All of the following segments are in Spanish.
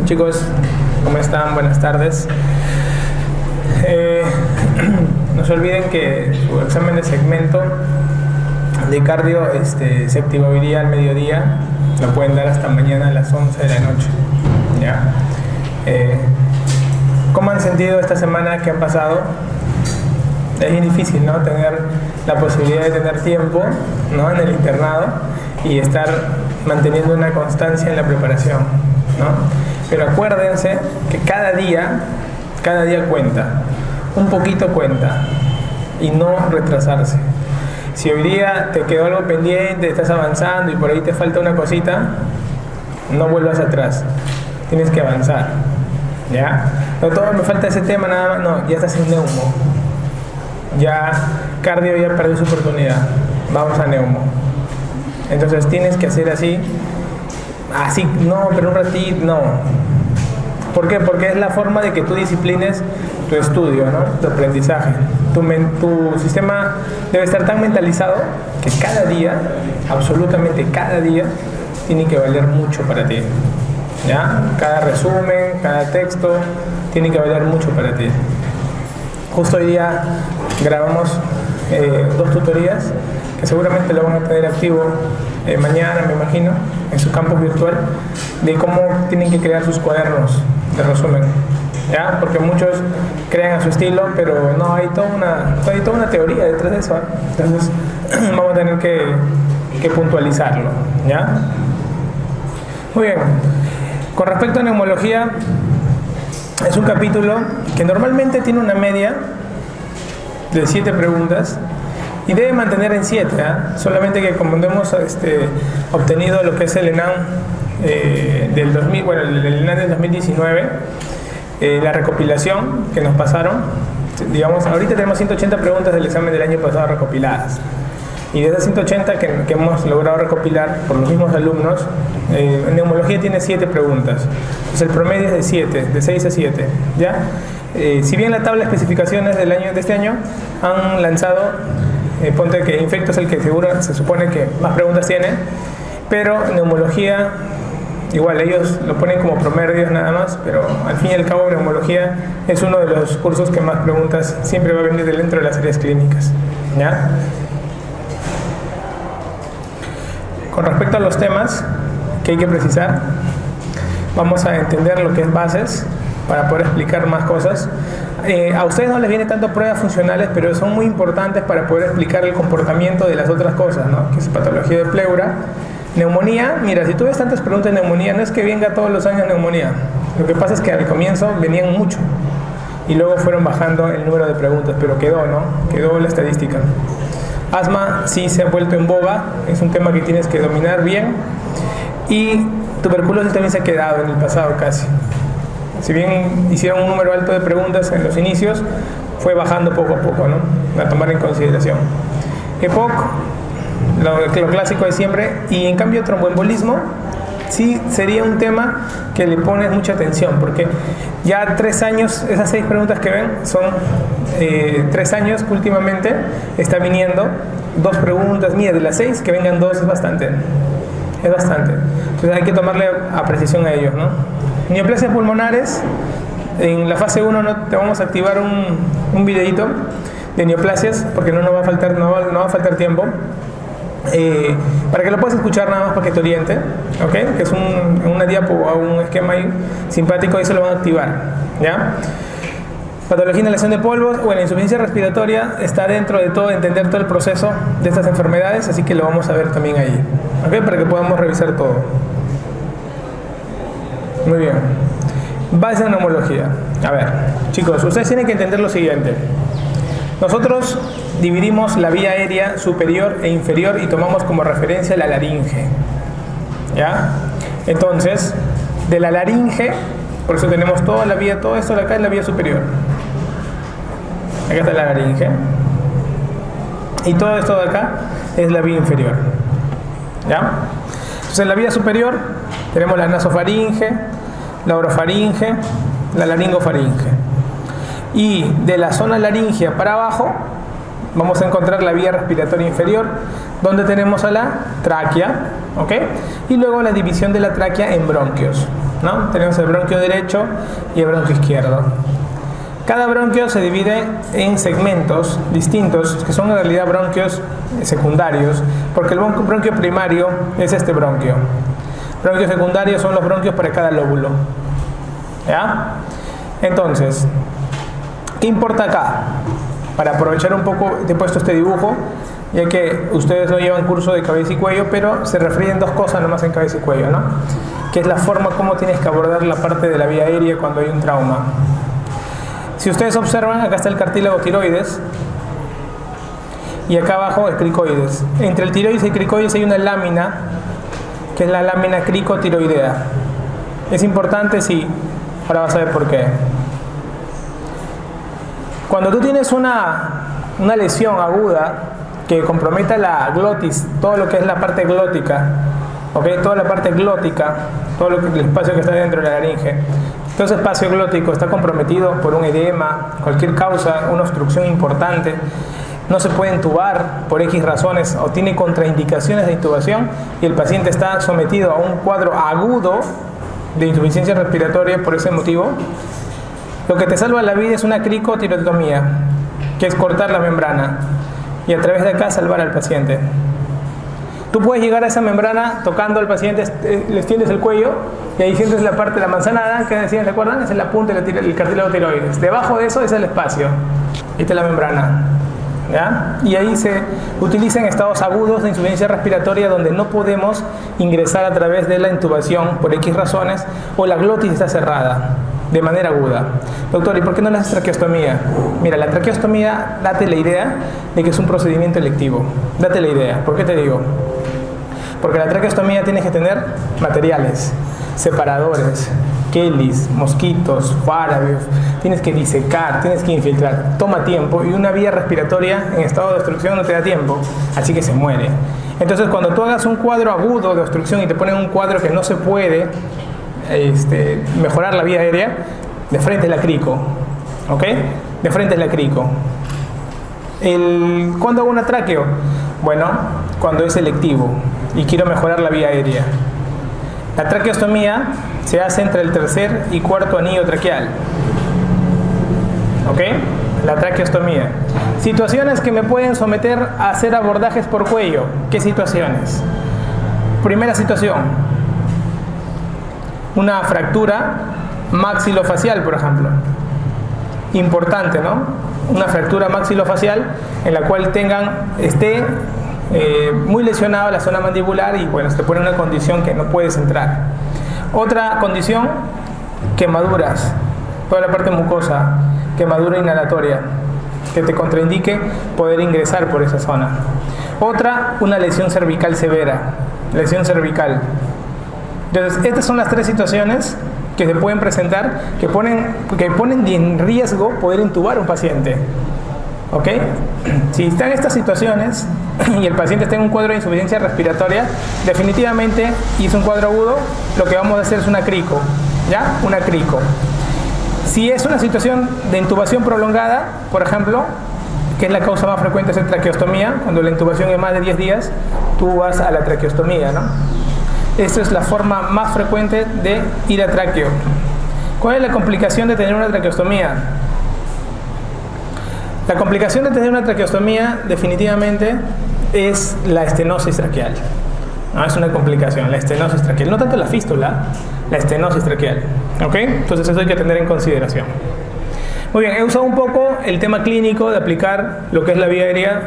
Chicos, ¿cómo están? Buenas tardes. No se olviden que su examen de segmento de cardio se activaría al mediodía. Lo pueden dar hasta mañana a las 11 de la noche. ¿Ya? ¿Cómo han sentido esta semana que han pasado? Es bien difícil, ¿no? Tener la posibilidad de tener tiempo, ¿no? En el internado y estar manteniendo una constancia en la preparación, ¿no? Pero acuérdense que cada día cuenta, un poquito cuenta, y no retrasarse. Si hoy día te quedó algo pendiente, estás avanzando y por ahí te falta una cosita, no vuelvas atrás, tienes que avanzar, ¿ya? No, todo me falta ese tema nada más, no, ya estás en neumo, ya cardio ya perdió su oportunidad, vamos a neumo. Entonces tienes que hacer así, no, pero un ratito, no. ¿Por qué? Porque es la forma de que tú disciplines tu estudio, ¿no? Tu aprendizaje. Tu sistema debe estar tan mentalizado que cada día, absolutamente cada día, tiene que valer mucho para ti, ¿ya? Cada resumen, cada texto, tiene que valer mucho para ti. Justo hoy día grabamos 2 tutorías que seguramente lo van a tener activo mañana, me imagino, en su campus virtual, de cómo tienen que crear sus cuadernos de resumen, ¿ya? Porque muchos crean a su estilo, pero no, hay toda una teoría detrás de eso, ¿eh? Entonces vamos a tener que puntualizarlo, ¿ya? Muy bien. Con respecto a neumología, es un capítulo que normalmente tiene una media de 7 preguntas y debe mantener en 7, ¿eh? Solamente que como hemos obtenido lo que es el ENAM el ENAM del 2019, la recopilación que nos pasaron, digamos, ahorita tenemos 180 preguntas del examen del año pasado recopiladas. Y de esas 180 que hemos logrado recopilar por los mismos alumnos, neumología tiene 7 preguntas. Entonces el promedio es de 7, de 6 a 7, ¿ya? Si bien la tabla de especificaciones de este año han lanzado, ponte que infecto es el que seguro se supone que más preguntas tiene, pero neumología, igual ellos lo ponen como promedios nada más, pero al fin y al cabo neumología es uno de los cursos que más preguntas siempre va a venir dentro de las áreas clínicas, ¿ya? Con respecto a los temas que hay que precisar, vamos a entender lo que es bases para poder explicar más cosas. A ustedes no les viene tanto pruebas funcionales, pero son muy importantes para poder explicar el comportamiento de las otras cosas, ¿no? Que es patología de pleura. Neumonía, mira, si tú ves tantas preguntas de neumonía, no es que venga todos los años neumonía. Lo que pasa es que al comienzo venían mucho y luego fueron bajando el número de preguntas, pero quedó, ¿no? Quedó la estadística. Asma sí se ha vuelto en boga, es un tema que tienes que dominar bien, y tuberculosis también se ha quedado en el pasado casi. Si bien hicieron un número alto de preguntas en los inicios, fue bajando poco a poco, ¿no? A tomar en consideración. EPOC, lo clásico de siempre, y en cambio tromboembolismo sí sería un tema que le pones mucha atención, porque ya 3 años, esas 6 preguntas que ven son 3 años que últimamente está viniendo 2 preguntas. Mira, de las 6 que vengan 2 es bastante. Entonces hay que tomarle a precisión a ellos, ¿no? Neoplasias pulmonares, en la fase 1 no te vamos a activar un videito de neoplasias porque no va a faltar tiempo. Para que lo puedas escuchar nada más para que te oriente, ¿ok? Que es una diapo o un esquema ahí simpático, y se lo van a activar, ¿ya? Patología de inhalación de polvos, bueno, insuficiencia respiratoria está dentro de todo, entender todo el proceso de estas enfermedades, así que lo vamos a ver también ahí, ¿ok? Para que podamos revisar todo. Muy bien. Base de neumología. A ver, chicos, ustedes tienen que entender lo siguiente. Nosotros dividimos la vía aérea superior e inferior y tomamos como referencia la laringe, ¿ya? Entonces, de la laringe, por eso tenemos toda la vía, todo esto de acá es la vía superior. Acá está la laringe. Y todo esto de acá es la vía inferior, ¿ya? Entonces, en la vía superior tenemos la nasofaringe, la orofaringe, la laringofaringe. Y de la zona laringea para abajo vamos a encontrar la vía respiratoria inferior, donde tenemos a la tráquea, ¿ok? Y luego la división de la tráquea en bronquios, ¿no? Tenemos el bronquio derecho y el bronquio izquierdo. Cada bronquio se divide en segmentos distintos, que son en realidad bronquios secundarios, porque el bronquio primario es este bronquio. Bronquios secundarios son los bronquios para cada lóbulo, ¿ya? Entonces, ¿qué importa acá? Para aprovechar un poco, te he puesto este dibujo, ya que ustedes no llevan curso de cabeza y cuello, pero se refieren dos cosas nomás en cabeza y cuello, ¿no? Que es la forma como tienes que abordar la parte de la vía aérea cuando hay un trauma. Si ustedes observan, acá está el cartílago tiroides y acá abajo el cricoides. Entre el tiroides y el cricoides hay una lámina, que es la lámina cricotiroidea. Es importante, sí. Ahora vas a ver por qué. Cuando tú tienes una lesión aguda que comprometa la glotis, todo lo que es la parte glótica, ¿okay? Toda la parte glótica, todo el espacio que está dentro de la laringe, todo ese espacio glótico está comprometido por un edema, cualquier causa, una obstrucción importante, no se puede intubar por X razones o tiene contraindicaciones de intubación y el paciente está sometido a un cuadro agudo de insuficiencia respiratoria por ese motivo, lo que te salva la vida es una cricotiroidectomía, que es cortar la membrana y a través de acá salvar al paciente. Tú puedes llegar a esa membrana tocando al paciente, le extiendes el cuello y ahí sientes la parte de la manzanada que decían, ¿recuerdan? Esa es la punta del cartílago tiroides. Debajo de eso es el espacio. Esta es la membrana, ¿ya? Y ahí se utiliza en estados agudos de insuficiencia respiratoria donde no podemos ingresar a través de la intubación por X razones o la glotis está cerrada de manera aguda. Doctor, ¿y por qué no le haces traqueostomía? Mira, la traqueostomía, date la idea de que es un procedimiento electivo. Date la idea. ¿Por qué te digo? Porque la traqueostomía tienes que tener materiales, separadores, quelis, mosquitos, farabios, tienes que disecar, tienes que infiltrar, toma tiempo y una vía respiratoria en estado de obstrucción no te da tiempo, así que se muere. Entonces cuando tú hagas un cuadro agudo de obstrucción y te ponen un cuadro que no se puede mejorar la vía aérea, de frente es la crico, ¿ok? De frente es la crico. ¿Cuándo hago una traqueo? Bueno, cuando es selectivo y quiero mejorar la vía aérea. La traqueostomía se hace entre el tercer y cuarto anillo traqueal, ¿ok? La traqueostomía. Situaciones que me pueden someter a hacer abordajes por cuello. ¿Qué situaciones? Primera situación, una fractura maxilofacial, por ejemplo. Importante, ¿no? Una fractura maxilofacial en la cual esté muy lesionada la zona mandibular y bueno, se te pone una condición que no puedes entrar. Otra condición, quemaduras, toda la parte mucosa, quemadura inhalatoria, que te contraindique poder ingresar por esa zona. Otra, una lesión cervical severa, lesión cervical. Entonces, estas son las tres situaciones que se pueden presentar que ponen en riesgo poder intubar a un paciente. ¿Ok? Si están estas situaciones y el paciente está en un cuadro de insuficiencia respiratoria, definitivamente, y es un cuadro agudo, lo que vamos a hacer es una crico, ¿ya? Una crico. Si es una situación de intubación prolongada, por ejemplo, que es la causa más frecuente es la traqueostomía, cuando la intubación es más de 10 días, tú vas a la traqueostomía, ¿no? Esta es la forma más frecuente de ir a tráqueo. ¿Cuál es la complicación de tener una traqueostomía? La complicación de tener una traqueostomía definitivamente es la estenosis traqueal. No, es una complicación, la estenosis traqueal. No tanto la fístula, la estenosis traqueal. ¿Ok? Entonces eso hay que tener en consideración. Muy bien, he usado un poco el tema clínico de aplicar lo que es la vía aérea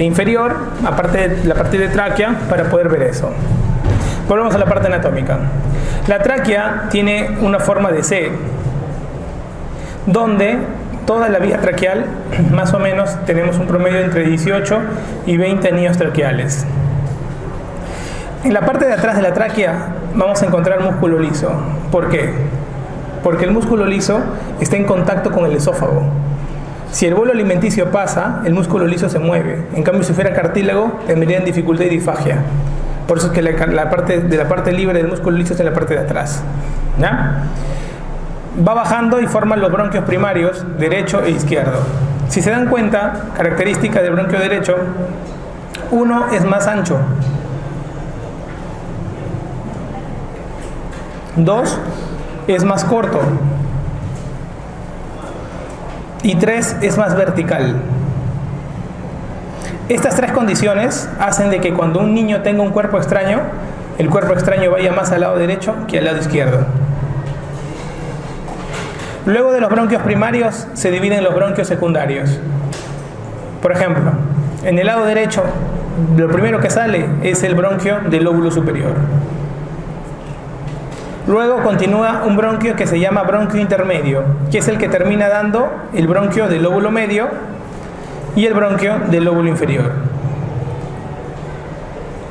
inferior, aparte de la parte de tráquea, para poder ver eso. Volvemos a la parte anatómica. La tráquea tiene una forma de C, donde toda la vía traqueal, más o menos, tenemos un promedio entre 18 y 20 anillos traqueales. En la parte de atrás de la tráquea vamos a encontrar músculo liso. ¿Por qué? Porque el músculo liso está en contacto con el esófago. Si el bolo alimenticio pasa, el músculo liso se mueve. En cambio, si fuera cartílago, tendrían dificultad y disfagia. Por eso es que la parte libre del músculo liso está en la parte de atrás, ¿ya? Va bajando y forman los bronquios primarios, derecho e izquierdo. Si se dan cuenta, característica del bronquio derecho, Uno es más ancho. 2 es más corto. Y 3 es más vertical. Estas 3 condiciones hacen de que cuando un niño tenga un cuerpo extraño, el cuerpo extraño vaya más al lado derecho que al lado izquierdo. Luego de los bronquios primarios se dividen los bronquios secundarios. Por ejemplo, en el lado derecho, lo primero que sale es el bronquio del lóbulo superior. Luego continúa un bronquio que se llama bronquio intermedio, que es el que termina dando el bronquio del lóbulo medio y el bronquio del lóbulo inferior.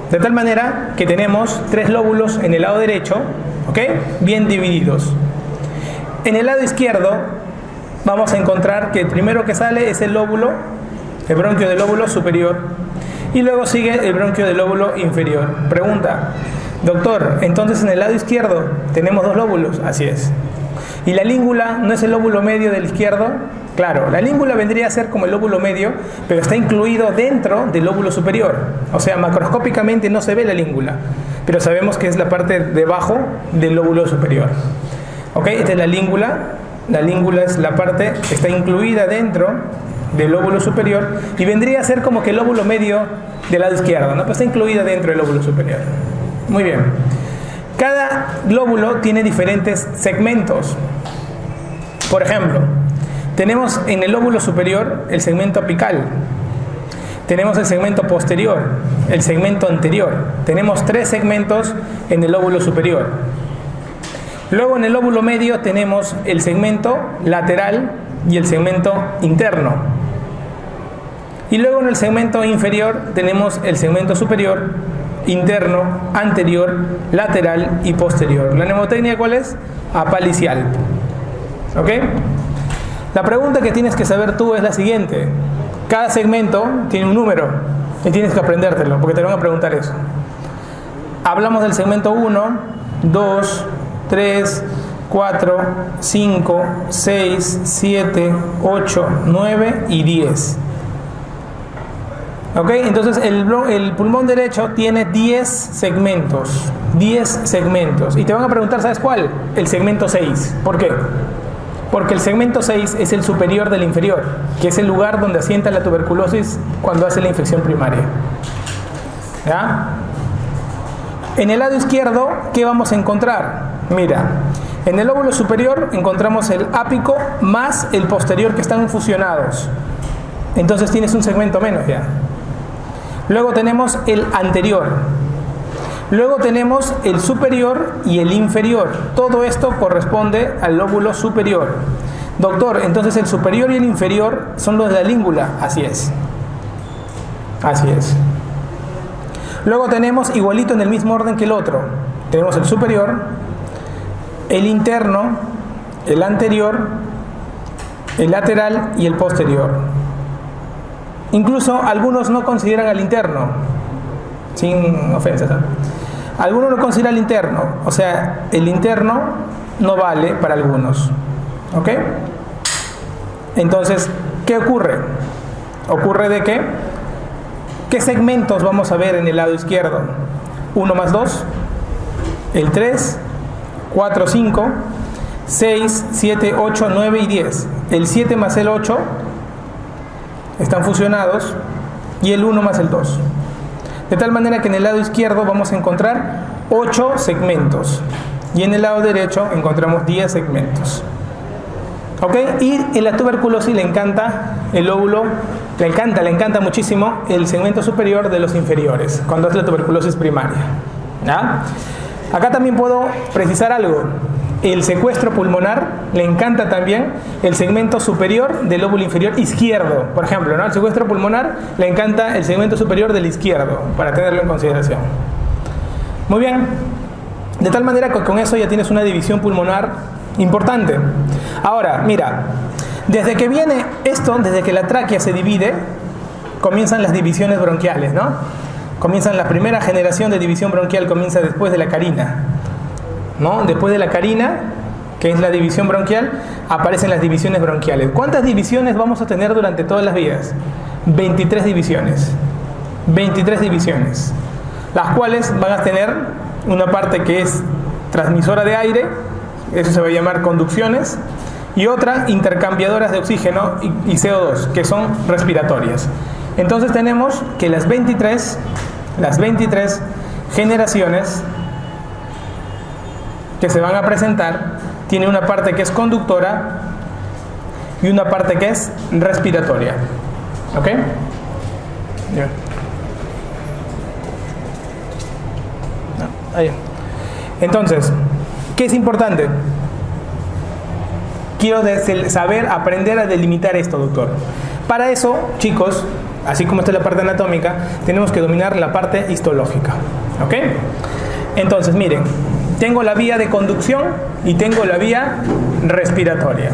De tal manera que tenemos 3 lóbulos en el lado derecho, ¿ok? Bien divididos. En el lado izquierdo vamos a encontrar que el primero que sale es el lóbulo, el bronquio del lóbulo superior, y luego sigue el bronquio del lóbulo inferior. Pregunta: doctor, entonces en el lado izquierdo tenemos 2 lóbulos. Así es. ¿Y la língula no es el lóbulo medio del izquierdo? Claro, la língula vendría a ser como el lóbulo medio, pero está incluido dentro del lóbulo superior. O sea, macroscópicamente no se ve la língula, pero sabemos que es la parte debajo del lóbulo superior. ¿Ok? Esta es la língula. La língula es la parte que está incluida dentro del lóbulo superior y vendría a ser como que el lóbulo medio del lado izquierdo, ¿no? Pero está incluida dentro del lóbulo superior. Muy bien. Cada lóbulo tiene diferentes segmentos. Por ejemplo, tenemos en el lóbulo superior el segmento apical. Tenemos el segmento posterior, el segmento anterior. Tenemos 3 segmentos en el lóbulo superior. Luego en el lóbulo medio tenemos el segmento lateral y el segmento interno. Y luego en el segmento inferior tenemos el segmento superior, interno, anterior, lateral y posterior. ¿La mnemotecnia cuál es? Apalicial. ¿Ok? La pregunta que tienes que saber tú es la siguiente. Cada segmento tiene un número y tienes que aprendértelo porque te van a preguntar eso. Hablamos del segmento 1, 2, 3, 4, 5, 6, 7, 8, 9 y 10. ¿Ok? Entonces el pulmón derecho tiene 10 segmentos. 10 segmentos. Y te van a preguntar, ¿sabes cuál? El segmento 6. ¿Por qué? Porque el segmento 6 es el superior del inferior, que es el lugar donde asienta la tuberculosis cuando hace la infección primaria. ¿Ya? En el lado izquierdo, ¿qué vamos a encontrar? Mira, en el lóbulo superior encontramos el ápico más el posterior que están fusionados. Entonces tienes un segmento menos ya. Luego tenemos el anterior. Luego tenemos el superior y el inferior. Todo esto corresponde al lóbulo superior. Doctor, entonces el superior y el inferior son los de la língula. Así es. Así es. Luego tenemos igualito en el mismo orden que el otro. Tenemos el superior, el interno, el anterior, el lateral y el posterior. Incluso algunos no consideran al interno, sin ofensas, ¿eh? Algunos no consideran el interno, o sea, el interno no vale para algunos. ¿Ok? Entonces, ¿qué ocurre? Ocurre de que, ¿qué segmentos vamos a ver en el lado izquierdo? 1 más 2, el 3, 4, 5, 6, 7, 8, 9 y 10. El 7 más el 8 están fusionados y el 1 más el 2. De tal manera que en el lado izquierdo vamos a encontrar 8 segmentos y en el lado derecho encontramos 10 segmentos. ¿Ok? Y en la tuberculosis le encanta el lóbulo, le encanta muchísimo el segmento superior de los inferiores cuando es la tuberculosis primaria. ¿Ya? Acá también puedo precisar algo. El secuestro pulmonar le encanta también el segmento superior del lóbulo inferior izquierdo. Por ejemplo, ¿no? El secuestro pulmonar le encanta el segmento superior del izquierdo, para tenerlo en consideración. Muy bien. De tal manera que con eso ya tienes una división pulmonar importante. Ahora, mira, desde que viene esto, desde que la tráquea se divide, comienzan las divisiones bronquiales, ¿no? Comienzan la primera generación de división bronquial, comienza después de la carina, ¿no? Después de la carina, que es la división bronquial, aparecen las divisiones bronquiales. ¿Cuántas divisiones vamos a tener durante todas las vidas? 23 divisiones. 23 divisiones, las cuales van a tener una parte que es transmisora de aire, eso se va a llamar conducciones, y otra intercambiadoras de oxígeno y CO2, que son respiratorias. Entonces tenemos que las 23 generaciones que se van a presentar tienen una parte que es conductora y una parte que es respiratoria. ¿Ok? Yeah. Ahí. Entonces, ¿qué es importante? Quiero saber, aprender a delimitar esto, doctor. Para eso, chicos, así como está la parte anatómica, tenemos que dominar la parte histológica. ¿Ok? Entonces, miren, tengo la vía de conducción y tengo la vía respiratoria.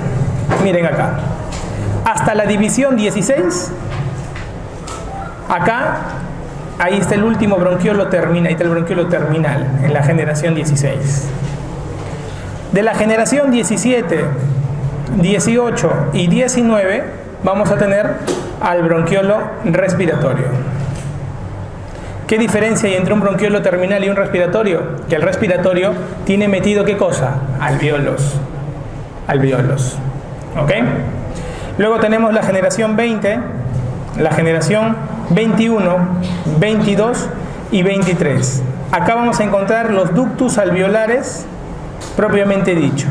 Miren acá. Hasta la división 16, acá, ahí está el último bronquiolo terminal, ahí está el bronquiolo terminal, en la generación 16. De la generación 17, 18 y 19 vamos a tener al bronquiolo respiratorio. ¿Qué diferencia hay entre un bronquiolo terminal y un respiratorio? Que el respiratorio tiene metido ¿qué cosa? Alvéolos. Alvéolos. ¿Ok? Luego tenemos la generación 20, la generación 21, 22 y 23. Acá vamos a encontrar los ductus alveolares propiamente dicho.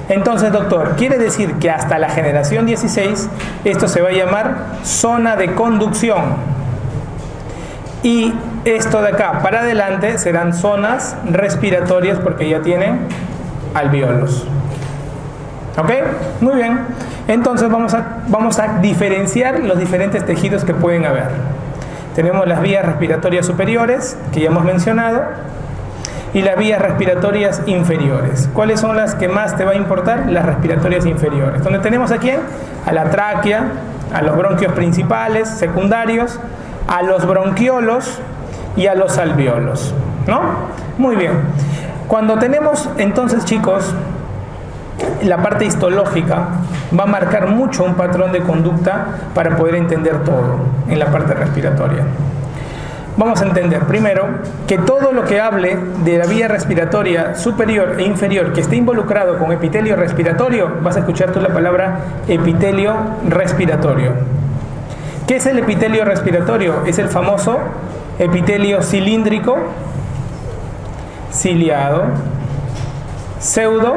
Entonces, doctor, quiere decir que hasta la generación 16 esto se va a llamar zona de conducción. Y esto de acá para adelante serán zonas respiratorias porque ya tienen alvéolos. ¿Ok? Muy bien. Entonces vamos a diferenciar los diferentes tejidos que pueden haber. Tenemos las vías respiratorias superiores, que ya hemos mencionado, y las vías respiratorias inferiores. ¿Cuáles son las que más te va a importar? Las respiratorias inferiores. Donde tenemos a quién? A la tráquea, a los bronquios principales, secundarios, a los bronquiolos y a los alvéolos, ¿no? Muy bien. Cuando tenemos entonces, chicos, la parte histológica va a marcar mucho un patrón de conducta para poder entender todo en la parte respiratoria. Vamos a entender primero que todo lo que hable de la vía respiratoria superior e inferior que esté involucrado con epitelio respiratorio, vas a escuchar tú la palabra epitelio respiratorio. ¿Qué es el epitelio respiratorio? Es el famoso epitelio cilíndrico, ciliado, pseudo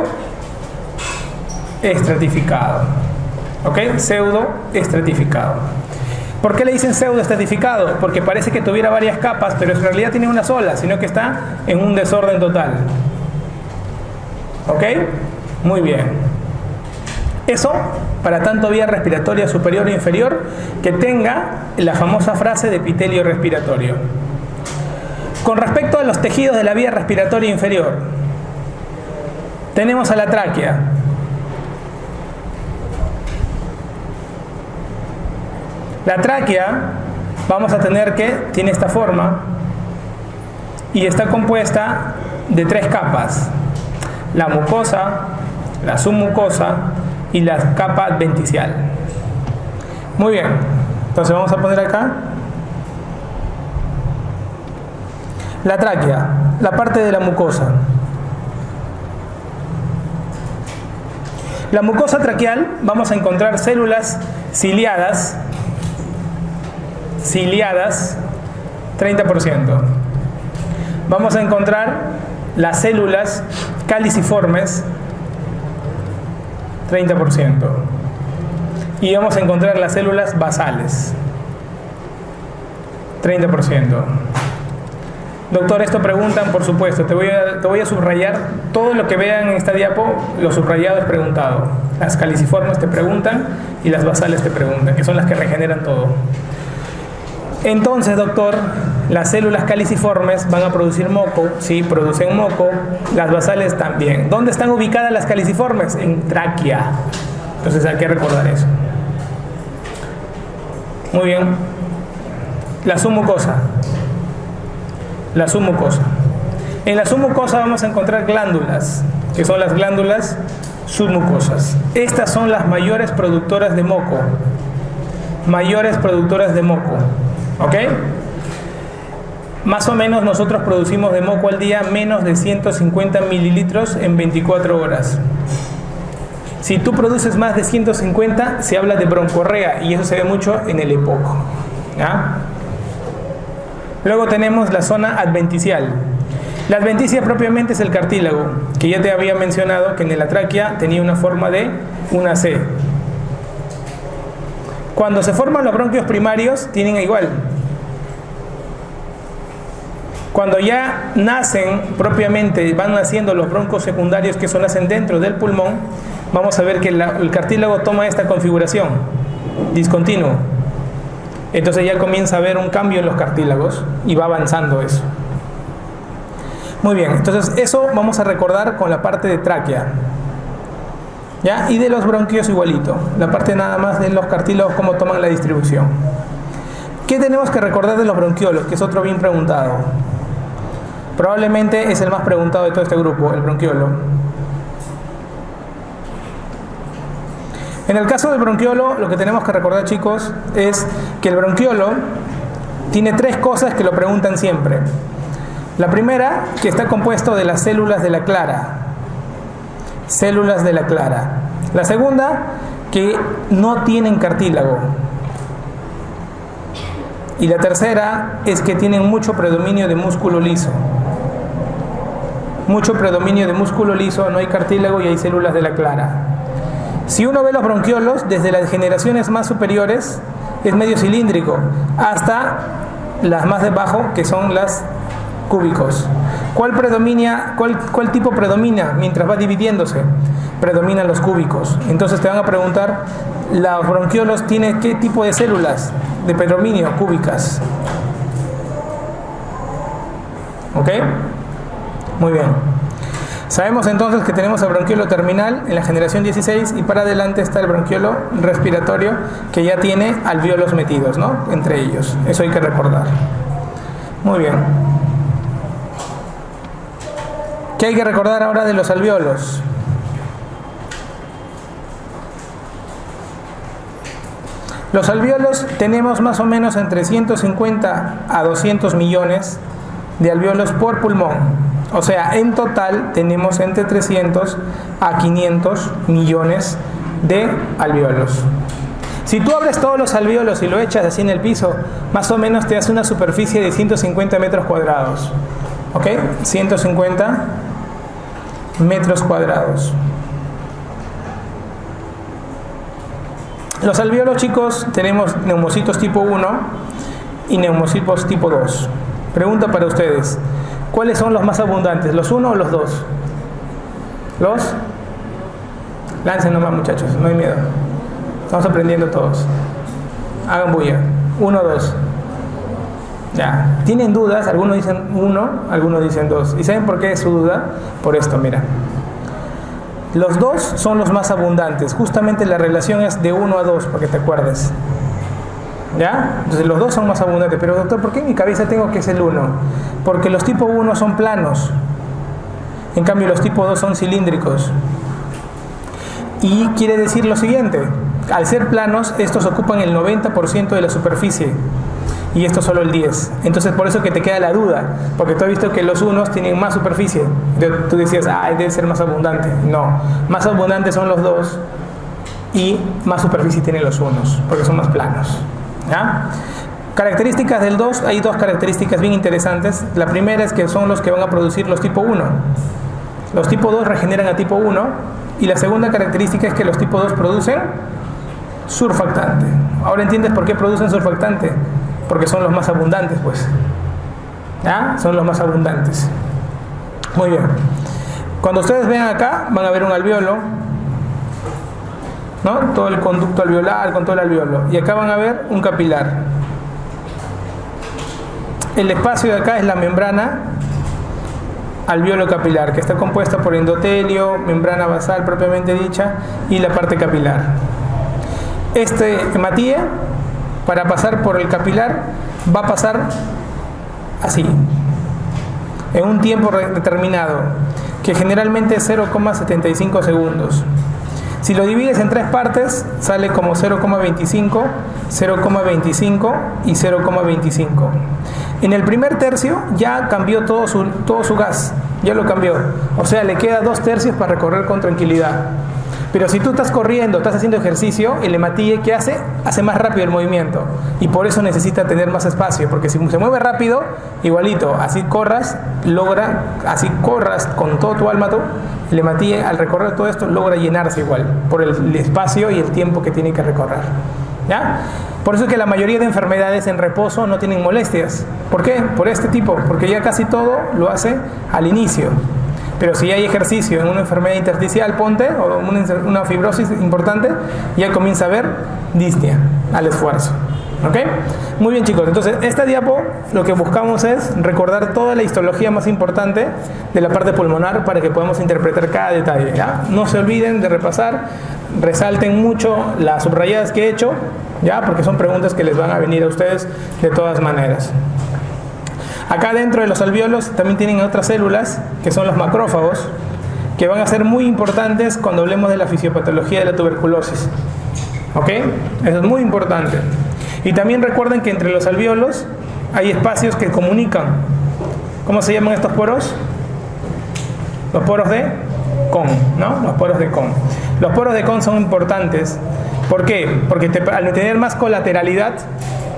estratificado. ¿Ok? Pseudo estratificado. ¿Por qué le dicen pseudo estratificado? Porque parece que tuviera varias capas, pero en realidad tiene una sola, sino que está en un desorden total. ¿Ok? Muy bien. Eso para tanto vía respiratoria superior e inferior que tenga la famosa frase de epitelio respiratorio. Con respecto a los tejidos de la vía respiratoria inferior, tenemos a la tráquea. La tráquea vamos a tener que tiene esta forma y está compuesta de 3 capas: la mucosa, la submucosa y la capa adventicial. Muy bien, entonces vamos a poner acá la tráquea, la parte de la mucosa. La mucosa traqueal vamos a encontrar células ciliadas, 30%. Vamos a encontrar las células caliciformes, 30%. Y vamos a encontrar las células basales, 30%. Doctor, esto preguntan, por supuesto, te voy a subrayar todo lo que vean en esta diapo, lo subrayado es preguntado. Las caliciformes te preguntan y las basales te preguntan, que son las que regeneran todo. Entonces, doctor, las células caliciformes van a producir moco, sí, producen moco, las basales también. ¿Dónde están ubicadas las caliciformes? En tráquea. Entonces hay que recordar eso. Muy bien. La submucosa. La submucosa. En la submucosa vamos a encontrar glándulas, que son las glándulas submucosas. Estas son las mayores productoras de moco. mayores productoras de moco, ¿ok? Más o menos nosotros producimos de moco al día menos de 150 mililitros en 24 horas. Si tú produces más de 150, se habla de broncorrea, y eso se ve mucho en el epoco, ¿ya? Luego tenemos la zona adventicial. La adventicia propiamente es el cartílago, que ya te había mencionado que en la tráquea tenía una forma de una C. Cuando se forman los bronquios primarios, tienen igual. Cuando ya nacen propiamente, van naciendo los broncos secundarios que nacen dentro del pulmón, vamos a ver que el cartílago toma esta configuración, discontinuo. Entonces ya comienza a haber un cambio en los cartílagos y va avanzando eso. Muy bien, entonces eso vamos a recordar con la parte de tráquea, ¿ya? Y de los bronquios igualito, la parte nada más de los cartílagos, cómo toman la distribución. ¿Qué tenemos que recordar de los bronquiolos? Que es otro bien preguntado. Probablemente es el más preguntado de todo este grupo, el bronquiolo. En el caso del bronquiolo, lo que tenemos que recordar, chicos, es que el bronquiolo tiene tres cosas que lo preguntan siempre. La primera, que está compuesto de las células de la clara. Células de la clara. La segunda, que no tienen cartílago. Y la tercera es que tienen mucho predominio de músculo liso. Mucho predominio de músculo liso, no hay cartílago y hay células de la clara. Si uno ve los bronquiolos, desde las generaciones más superiores es medio cilíndrico, hasta las más debajo, que son las cúbicos. ¿Cuál tipo predomina mientras va dividiéndose? Predominan los cúbicos. Entonces te van a preguntar, ¿los bronquiolos tienen qué tipo de células de predominio? Cúbicas. ¿Ok? Muy bien. Sabemos entonces que tenemos el bronquiolo terminal en la generación 16 y para adelante está el bronquiolo respiratorio que ya tiene alvéolos metidos, ¿no? Entre ellos. Eso hay que recordar. Muy bien. ¿Qué hay que recordar ahora de los alvéolos? Los alvéolos tenemos más o menos entre 150 a 200 millones de alvéolos por pulmón. O sea, en total tenemos entre 300 a 500 millones de alvéolos. Si tú abres todos los alvéolos y lo echas así en el piso, más o menos te hace una superficie de 150 metros cuadrados. ¿Ok? 150 metros cuadrados. Los alvéolos, chicos, tenemos neumocitos tipo 1 y neumocitos tipo 2. Pregunta para ustedes. ¿Cuáles son los más abundantes? ¿Los 1 o los 2? ¿Los? Lancen nomás, muchachos, no hay miedo. Estamos aprendiendo todos. Hagan bulla. 1 o 2. Ya. ¿Tienen dudas? Algunos dicen 1, algunos dicen 2. ¿Y saben por qué es su duda? Por esto, mira. Los 2 son los más abundantes. Justamente la relación es de 1 a 2, para que te acuerdes. ¿Ya? Entonces los 2 son más abundantes. Pero doctor, ¿por qué en mi cabeza tengo que es el 1? Porque los tipo 1 son planos. En cambio los tipo 2 son cilíndricos. Y quiere decir lo siguiente. Al ser planos, estos ocupan el 90% de la superficie. Y estos solo el 10%. Entonces por eso que te queda la duda. Porque tú has visto que los unos tienen más superficie. Entonces, tú decías, debe ser más abundante. No. Más abundantes son los 2. Y más superficie tienen los unos. Porque son más planos. ¿Ya? Características del 2, hay dos características bien interesantes. La primera es que son los que van a producir los tipo 1. Los tipo 2 regeneran a tipo 1. Y la segunda característica es que los tipo 2 producen surfactante. Ahora entiendes por qué producen surfactante. Porque son los más abundantes, pues. ¿Ya? Son los más abundantes. Muy bien. Cuando ustedes vean acá, van a ver un alvéolo, ¿no? Todo el conducto alveolar con todo el alvéolo. Y acá van a ver un capilar. El espacio de acá es la membrana alvéolo capilar, que está compuesta por endotelio, membrana basal propiamente dicha, y la parte capilar. Este hematía, para pasar por el capilar, va a pasar así, en un tiempo determinado, que generalmente es 0,75 segundos. Si lo divides en 3 partes, sale como 0,25, 0,25 y 0,25. En el primer tercio ya cambió todo su gas, ya lo cambió. O sea, le queda 2 tercios para recorrer con tranquilidad. Pero si tú estás corriendo, estás haciendo ejercicio, el hematille, ¿qué hace? Hace más rápido el movimiento. Y por eso necesita tener más espacio. Porque si se mueve rápido, igualito, así corras con todo tu alma, el hematille al recorrer todo esto logra llenarse igual, por el espacio y el tiempo que tiene que recorrer. ¿Ya? Por eso es que la mayoría de enfermedades en reposo no tienen molestias. ¿Por qué? Por este tipo, porque ya casi todo lo hace al inicio. Pero si hay ejercicio en una enfermedad intersticial, ponte, o una fibrosis importante, ya comienza a haber disnea al esfuerzo. ¿Ok? Muy bien, chicos. Entonces, esta diapo lo que buscamos es recordar toda la histología más importante de la parte pulmonar para que podamos interpretar cada detalle, ¿ya? No se olviden de repasar, resalten mucho las subrayadas que he hecho, ¿ya? Porque son preguntas que les van a venir a ustedes de todas maneras. Acá dentro de los alvéolos también tienen otras células, que son los macrófagos, que van a ser muy importantes cuando hablemos de la fisiopatología de la tuberculosis. ¿Ok? Eso es muy importante. Y también recuerden que entre los alvéolos hay espacios que comunican. ¿Cómo se llaman estos poros? Los poros de Kohn, ¿no? Los poros de Kohn. Los poros de Kohn son importantes. ¿Por qué? Porque al tener más colateralidad,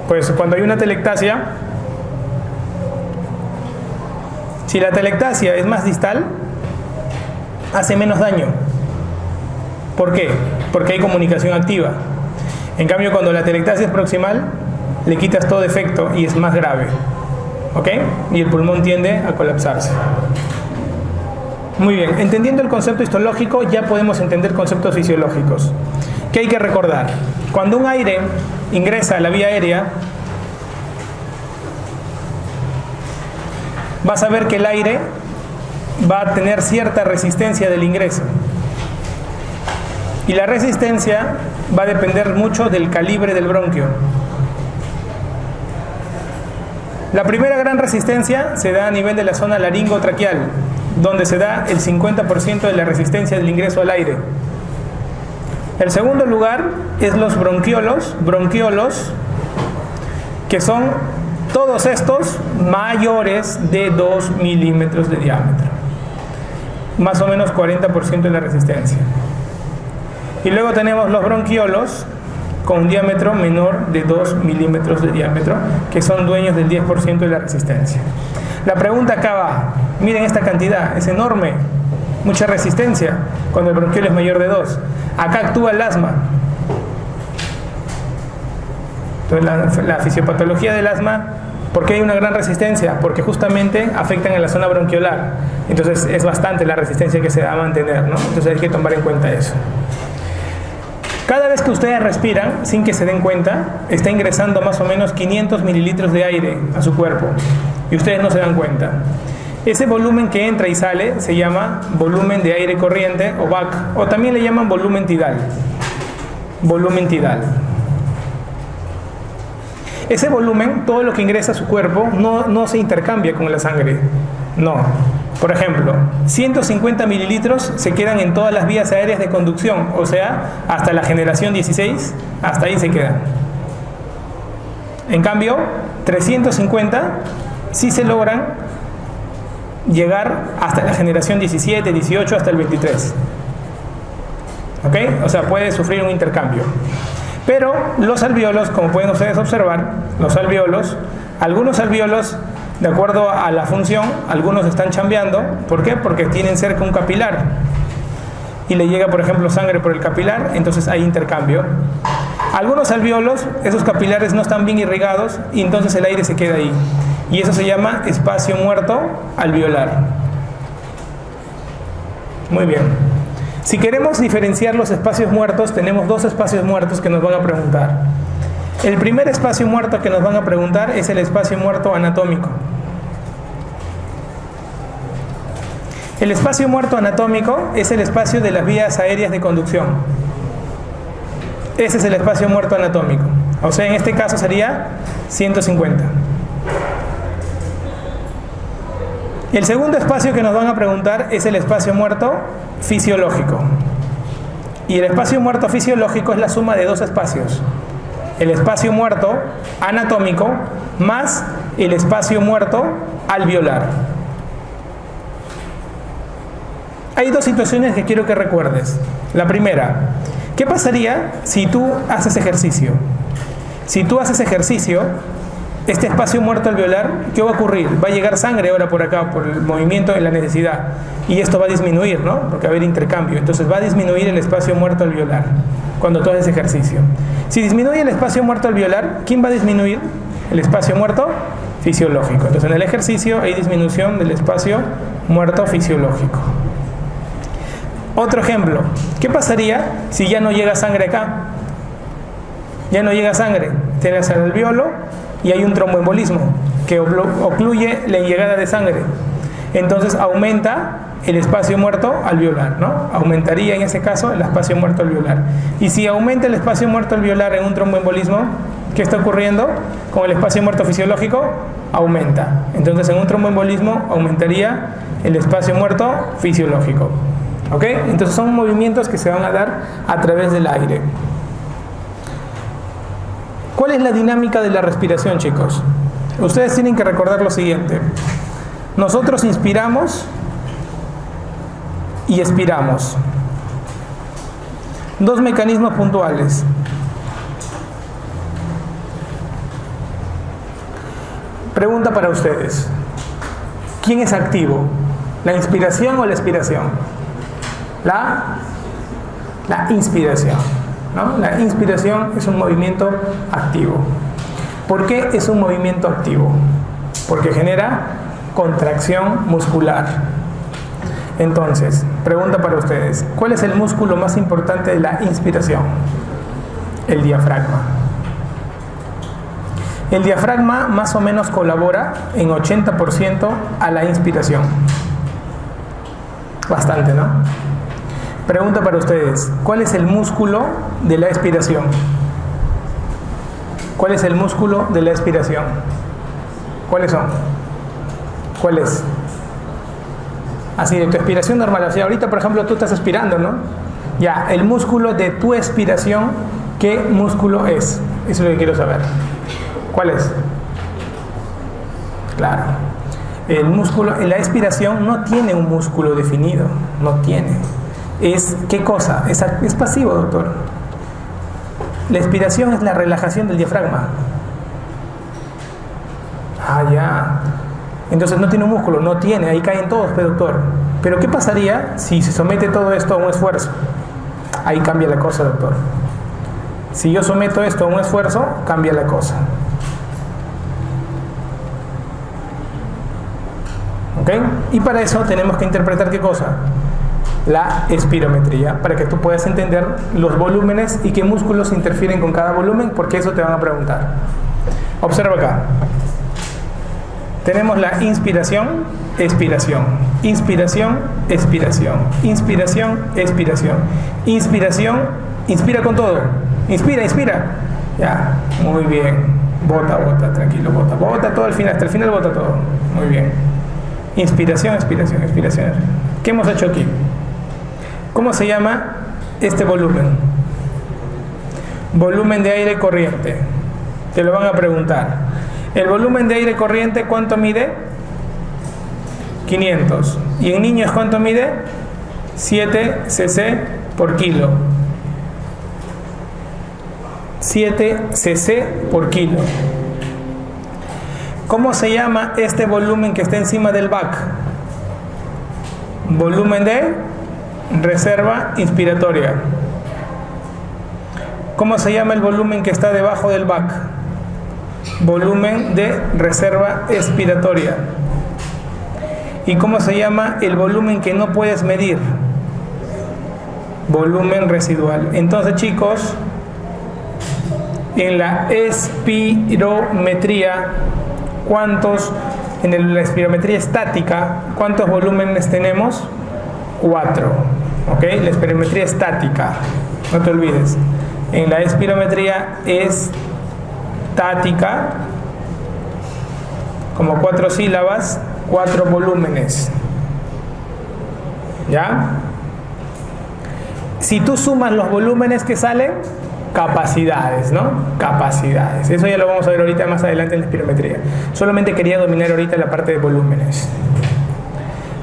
pues cuando hay una telectasia, si la telectasia es más distal, hace menos daño. ¿Por qué? Porque hay comunicación activa. En cambio, cuando la telectasia es proximal, le quitas todo efecto y es más grave. ¿Ok? Y el pulmón tiende a colapsarse. Muy bien, entendiendo el concepto histológico, ya podemos entender conceptos fisiológicos. ¿Qué hay que recordar? Cuando un aire ingresa a la vía aérea, vas a ver que el aire va a tener cierta resistencia del ingreso. Y la resistencia va a depender mucho del calibre del bronquio. La primera gran resistencia se da a nivel de la zona laringotraqueal, donde se da el 50% de la resistencia del ingreso al aire. El segundo lugar es los bronquiolos, que son todos estos mayores de 2 milímetros de diámetro. Más o menos 40% de la resistencia. Y luego tenemos los bronquiolos con un diámetro menor de 2 milímetros de diámetro, que son dueños del 10% de la resistencia. La pregunta acá va, miren esta cantidad, es enorme, mucha resistencia, cuando el bronquiolo es mayor de 2. Acá actúa el asma. Entonces la fisiopatología del asma, ¿por qué hay una gran resistencia? Porque justamente afectan a la zona bronquiolar. Entonces es bastante la resistencia que se va a mantener, ¿no? Entonces hay que tomar en cuenta eso. Cada vez que ustedes respiran, sin que se den cuenta, está ingresando más o menos 500 mililitros de aire a su cuerpo. Y ustedes no se dan cuenta. Ese volumen que entra y sale se llama volumen de aire corriente o VAC, o también le llaman volumen tidal. Volumen tidal. Ese volumen, todo lo que ingresa a su cuerpo, no se intercambia con la sangre. No. Por ejemplo, 150 mililitros se quedan en todas las vías aéreas de conducción, o sea, hasta la generación 16, hasta ahí se quedan. En cambio, 350 sí se logran llegar hasta la generación 17, 18, hasta el 23. ¿Ok? O sea, puede sufrir un intercambio. Pero los alvéolos, como pueden ustedes observar, algunos alvéolos, de acuerdo a la función, algunos están chambeando. ¿Por qué? Porque tienen cerca un capilar y le llega, por ejemplo, sangre por el capilar, entonces hay intercambio. Algunos alvéolos, esos capilares no están bien irrigados y entonces el aire se queda ahí. Y eso se llama espacio muerto alveolar. Muy bien. Si queremos diferenciar los espacios muertos, tenemos 2 espacios muertos que nos van a preguntar. El primer espacio muerto que nos van a preguntar es el espacio muerto anatómico. El espacio muerto anatómico es el espacio de las vías aéreas de conducción. Ese es el espacio muerto anatómico. O sea, en este caso sería 150. El segundo espacio que nos van a preguntar es el espacio muerto fisiológico. Y el espacio muerto fisiológico es la suma de dos espacios. El espacio muerto anatómico más el espacio muerto alveolar. Hay dos situaciones que quiero que recuerdes. La primera, ¿qué pasaría si tú haces ejercicio? Si tú haces ejercicio, este espacio muerto alveolar, ¿qué va a ocurrir? Va a llegar sangre ahora por acá, por el movimiento de la necesidad. Y esto va a disminuir, ¿no? Porque va a haber intercambio. Entonces va a disminuir el espacio muerto alveolar cuando tú haces ejercicio. Si disminuye el espacio muerto alveolar, ¿quién va a disminuir? El espacio muerto fisiológico. Entonces en el ejercicio hay disminución del espacio muerto fisiológico. Otro ejemplo, ¿qué pasaría si ya no llega sangre acá? Ya no llega sangre, tienes el alveolo y hay un tromboembolismo que ocluye la llegada de sangre. Entonces aumenta el espacio muerto alveolar, ¿no? Aumentaría en ese caso el espacio muerto alveolar. Y si aumenta el espacio muerto alveolar en un tromboembolismo, ¿qué está ocurriendo? Con el espacio muerto fisiológico, aumenta. Entonces en un tromboembolismo aumentaría el espacio muerto fisiológico. ¿Ok? Entonces son movimientos que se van a dar a través del aire. ¿Cuál es la dinámica de la respiración, chicos? Ustedes tienen que recordar lo siguiente. Nosotros inspiramos y expiramos. Dos mecanismos puntuales. Pregunta para ustedes. ¿Quién es activo? ¿La inspiración o la expiración? La inspiración, ¿no? La inspiración es un movimiento activo. ¿Por qué es un movimiento activo? Porque genera contracción muscular. Entonces, pregunta para ustedes, ¿cuál es el músculo más importante de la inspiración? El diafragma. El diafragma más o menos colabora en 80% a la inspiración. Bastante, ¿no? Pregunta para ustedes, ¿cuál es el músculo de la expiración? ¿Cuál es el músculo de la expiración? ¿Cuáles son? ¿Cuál es? Así, de tu expiración normal. O sea, ahorita, por ejemplo, tú estás expirando, ¿no? Ya, el músculo de tu expiración, ¿qué músculo es? Eso es lo que quiero saber. ¿Cuál es? Claro. El músculo, la expiración no tiene un músculo definido, no tiene. Es, ¿qué cosa? Es pasivo, doctor. La expiración es la relajación del diafragma. Ah, ya. Entonces no tiene un músculo, no tiene, ahí caen todos, pero doctor. Pero ¿qué pasaría si se somete todo esto a un esfuerzo? Ahí cambia la cosa, doctor. Si yo someto esto a un esfuerzo, cambia la cosa. ¿Ok? Y para eso tenemos que interpretar ¿qué cosa? La espirometría, para que tú puedas entender los volúmenes y qué músculos interfieren con cada volumen, porque eso te van a preguntar. Observa acá. Tenemos la inspiración, expiración. Inspiración, expiración. Inspiración, expiración. Inspiración, inspira con todo. Inspira, inspira. Ya, muy bien. Bota, bota, tranquilo, bota. Bota todo al final, hasta el final bota todo. Muy bien. Inspiración, expiración, expiración. ¿Qué hemos hecho aquí? ¿Cómo se llama este volumen? Volumen de aire corriente. Te lo van a preguntar. El volumen de aire corriente, ¿cuánto mide? 500. ¿Y en niños cuánto mide? 7 cc por kilo. 7 cc por kilo. ¿Cómo se llama este volumen que está encima del BAC? Volumen de reserva inspiratoria. ¿Cómo se llama el volumen que está debajo del BAC? Volumen de reserva expiratoria. ¿Y cómo se llama el volumen que no puedes medir? Volumen residual. Entonces, chicos, en la espirometría, en la espirometría estática, ¿cuántos volúmenes tenemos? 4. ¿Ok? La espirometría estática, no te olvides. En la espirometría estática, como 4 sílabas, 4 volúmenes. ¿Ya? Si tú sumas los volúmenes que salen, capacidades, ¿no? Capacidades. Eso ya lo vamos a ver ahorita más adelante en la espirometría. Solamente quería dominar ahorita la parte de volúmenes.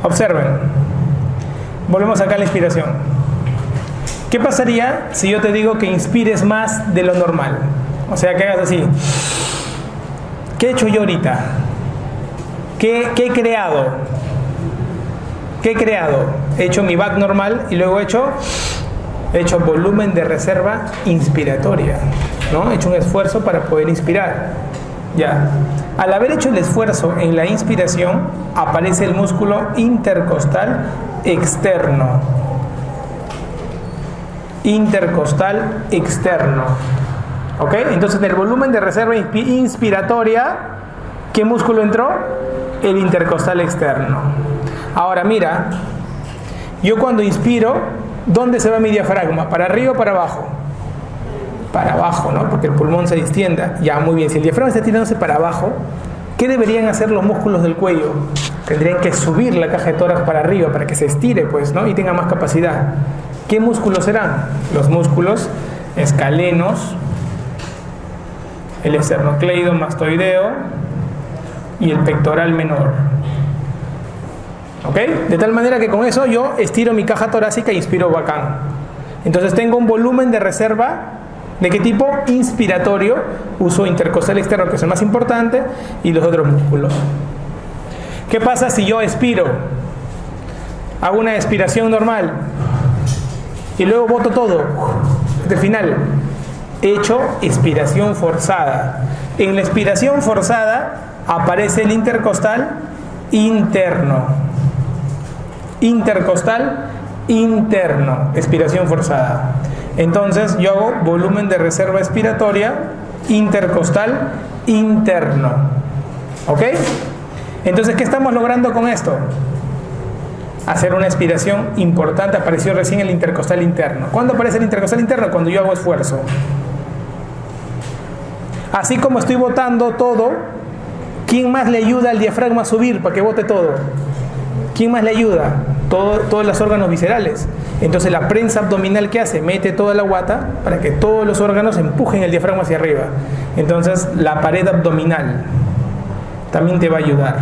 Observen. Volvemos acá a la inspiración. ¿Qué pasaría si yo te digo que inspires más de lo normal? O sea, que hagas así. ¿Qué he hecho yo ahorita? ¿Qué he creado? ¿Qué he creado? He hecho mi back normal y luego he hecho volumen de reserva inspiratoria, ¿no? He hecho un esfuerzo para poder inspirar. Ya. Al haber hecho el esfuerzo en la inspiración, aparece el músculo intercostal externo. Intercostal externo. ¿Ok? Entonces, en el volumen de reserva inspiratoria, ¿qué músculo entró? El intercostal externo. Ahora, mira, yo cuando inspiro, ¿dónde se va mi diafragma? ¿Para arriba o para abajo? Para abajo, ¿no? Porque el pulmón se distienda. Ya, muy bien. Si el diafragma está tirándose para abajo, ¿qué deberían hacer los músculos del cuello? Tendrían que subir la caja de tórax para arriba para que se estire, pues, ¿no? Y tenga más capacidad. ¿Qué músculos serán? Los músculos escalenos, el esternocleidomastoideo y el pectoral menor. ¿Ok? De tal manera que con eso yo estiro mi caja torácica e inspiro bacán. Entonces tengo un volumen de reserva. ¿De qué tipo? Inspiratorio. Uso intercostal externo, que es el más importante, y los otros músculos. ¿Qué pasa si yo expiro? Hago una expiración normal y luego boto todo. Hasta el final. He hecho expiración forzada. En la expiración forzada aparece el intercostal interno. Intercostal interno. Expiración forzada. Entonces yo hago volumen de reserva expiratoria intercostal interno. ¿Ok? Entonces, ¿qué estamos logrando con esto? Hacer una expiración importante. Apareció recién el intercostal interno. ¿Cuándo aparece el intercostal interno? Cuando yo hago esfuerzo. Así como estoy botando todo, ¿quién más le ayuda al diafragma a subir para que bote todo? ¿Quién más le ayuda? Todos los órganos viscerales. Entonces la prensa abdominal, ¿qué hace? Mete toda la guata para que todos los órganos empujen el diafragma hacia arriba. Entonces la pared abdominal también te va a ayudar.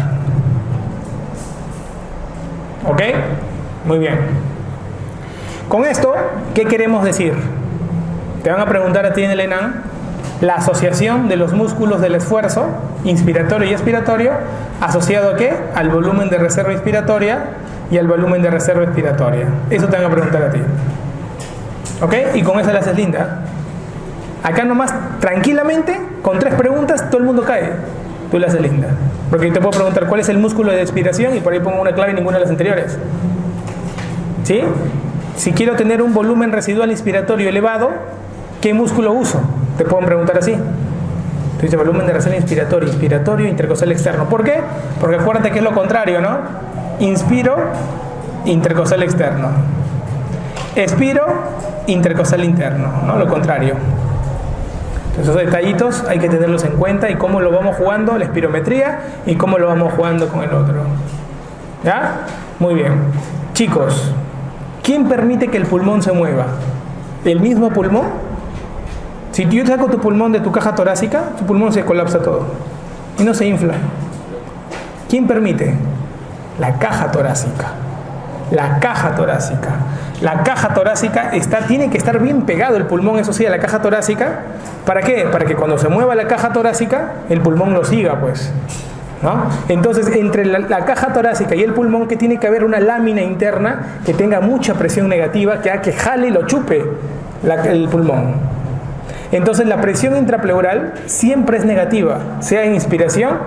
¿Ok? Muy bien. Con esto, ¿qué queremos decir? Te van a preguntar a ti en el ENAM la asociación de los músculos del esfuerzo inspiratorio y expiratorio, asociado a ¿qué? Al volumen de reserva inspiratoria y al volumen de reserva expiratoria. Eso te van a preguntar a ti. ¿Ok? Y con eso la haces linda. Acá nomás, tranquilamente, con 3 preguntas, todo el mundo cae. Tú la haces linda. Porque yo te puedo preguntar cuál es el músculo de expiración y por ahí pongo una clave y ninguna de las anteriores. ¿Sí? Si quiero tener un volumen residual inspiratorio elevado, ¿qué músculo uso? Te pueden preguntar así. Tú dices volumen de reserva inspiratorio, intercostal externo. ¿Por qué? Porque acuérdate que es lo contrario, ¿no? Inspiro, intercostal externo. Expiro, intercostal interno, ¿no? Lo contrario. Entonces, esos detallitos hay que tenerlos en cuenta y cómo lo vamos jugando, la espirometría, y cómo lo vamos jugando con el otro. ¿Ya? Muy bien. Chicos, ¿quién permite que el pulmón se mueva? ¿El mismo pulmón? Si yo saco tu pulmón de tu caja torácica, tu pulmón se colapsa todo y no se infla. ¿Quién permite? La caja torácica. La caja torácica. La caja torácica tiene que estar bien pegado el pulmón, eso sí, a la caja torácica. ¿Para qué? Para que cuando se mueva la caja torácica, el pulmón lo siga, pues, ¿no? Entonces, entre la caja torácica y el pulmón, que tiene que haber una lámina interna que tenga mucha presión negativa, que haga que jale y lo chupe el pulmón. Entonces la presión intrapleural siempre es negativa, sea en inspiración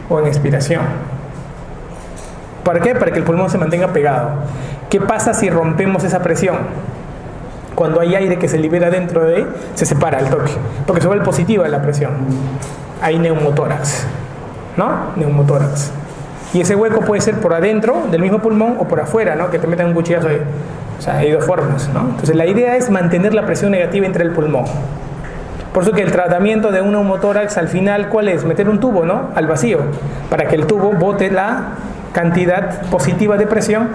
o en expiración. ¿Para qué? Para que el pulmón se mantenga pegado. ¿Qué pasa si rompemos esa presión? Cuando hay aire que se libera dentro de él, se separa el toque, porque se vuelve positiva la presión. Hay neumotórax, ¿no? Neumotórax. Y ese hueco puede ser por adentro del mismo pulmón o por afuera, ¿no? Que te metan un cuchillazo ahí. O sea, hay 2 formas, ¿no? Entonces la idea es mantener la presión negativa entre el pulmón. Por eso que el tratamiento de un neumotórax al final, ¿cuál es? Meter un tubo, ¿no? Al vacío, para que el tubo bote cantidad positiva de presión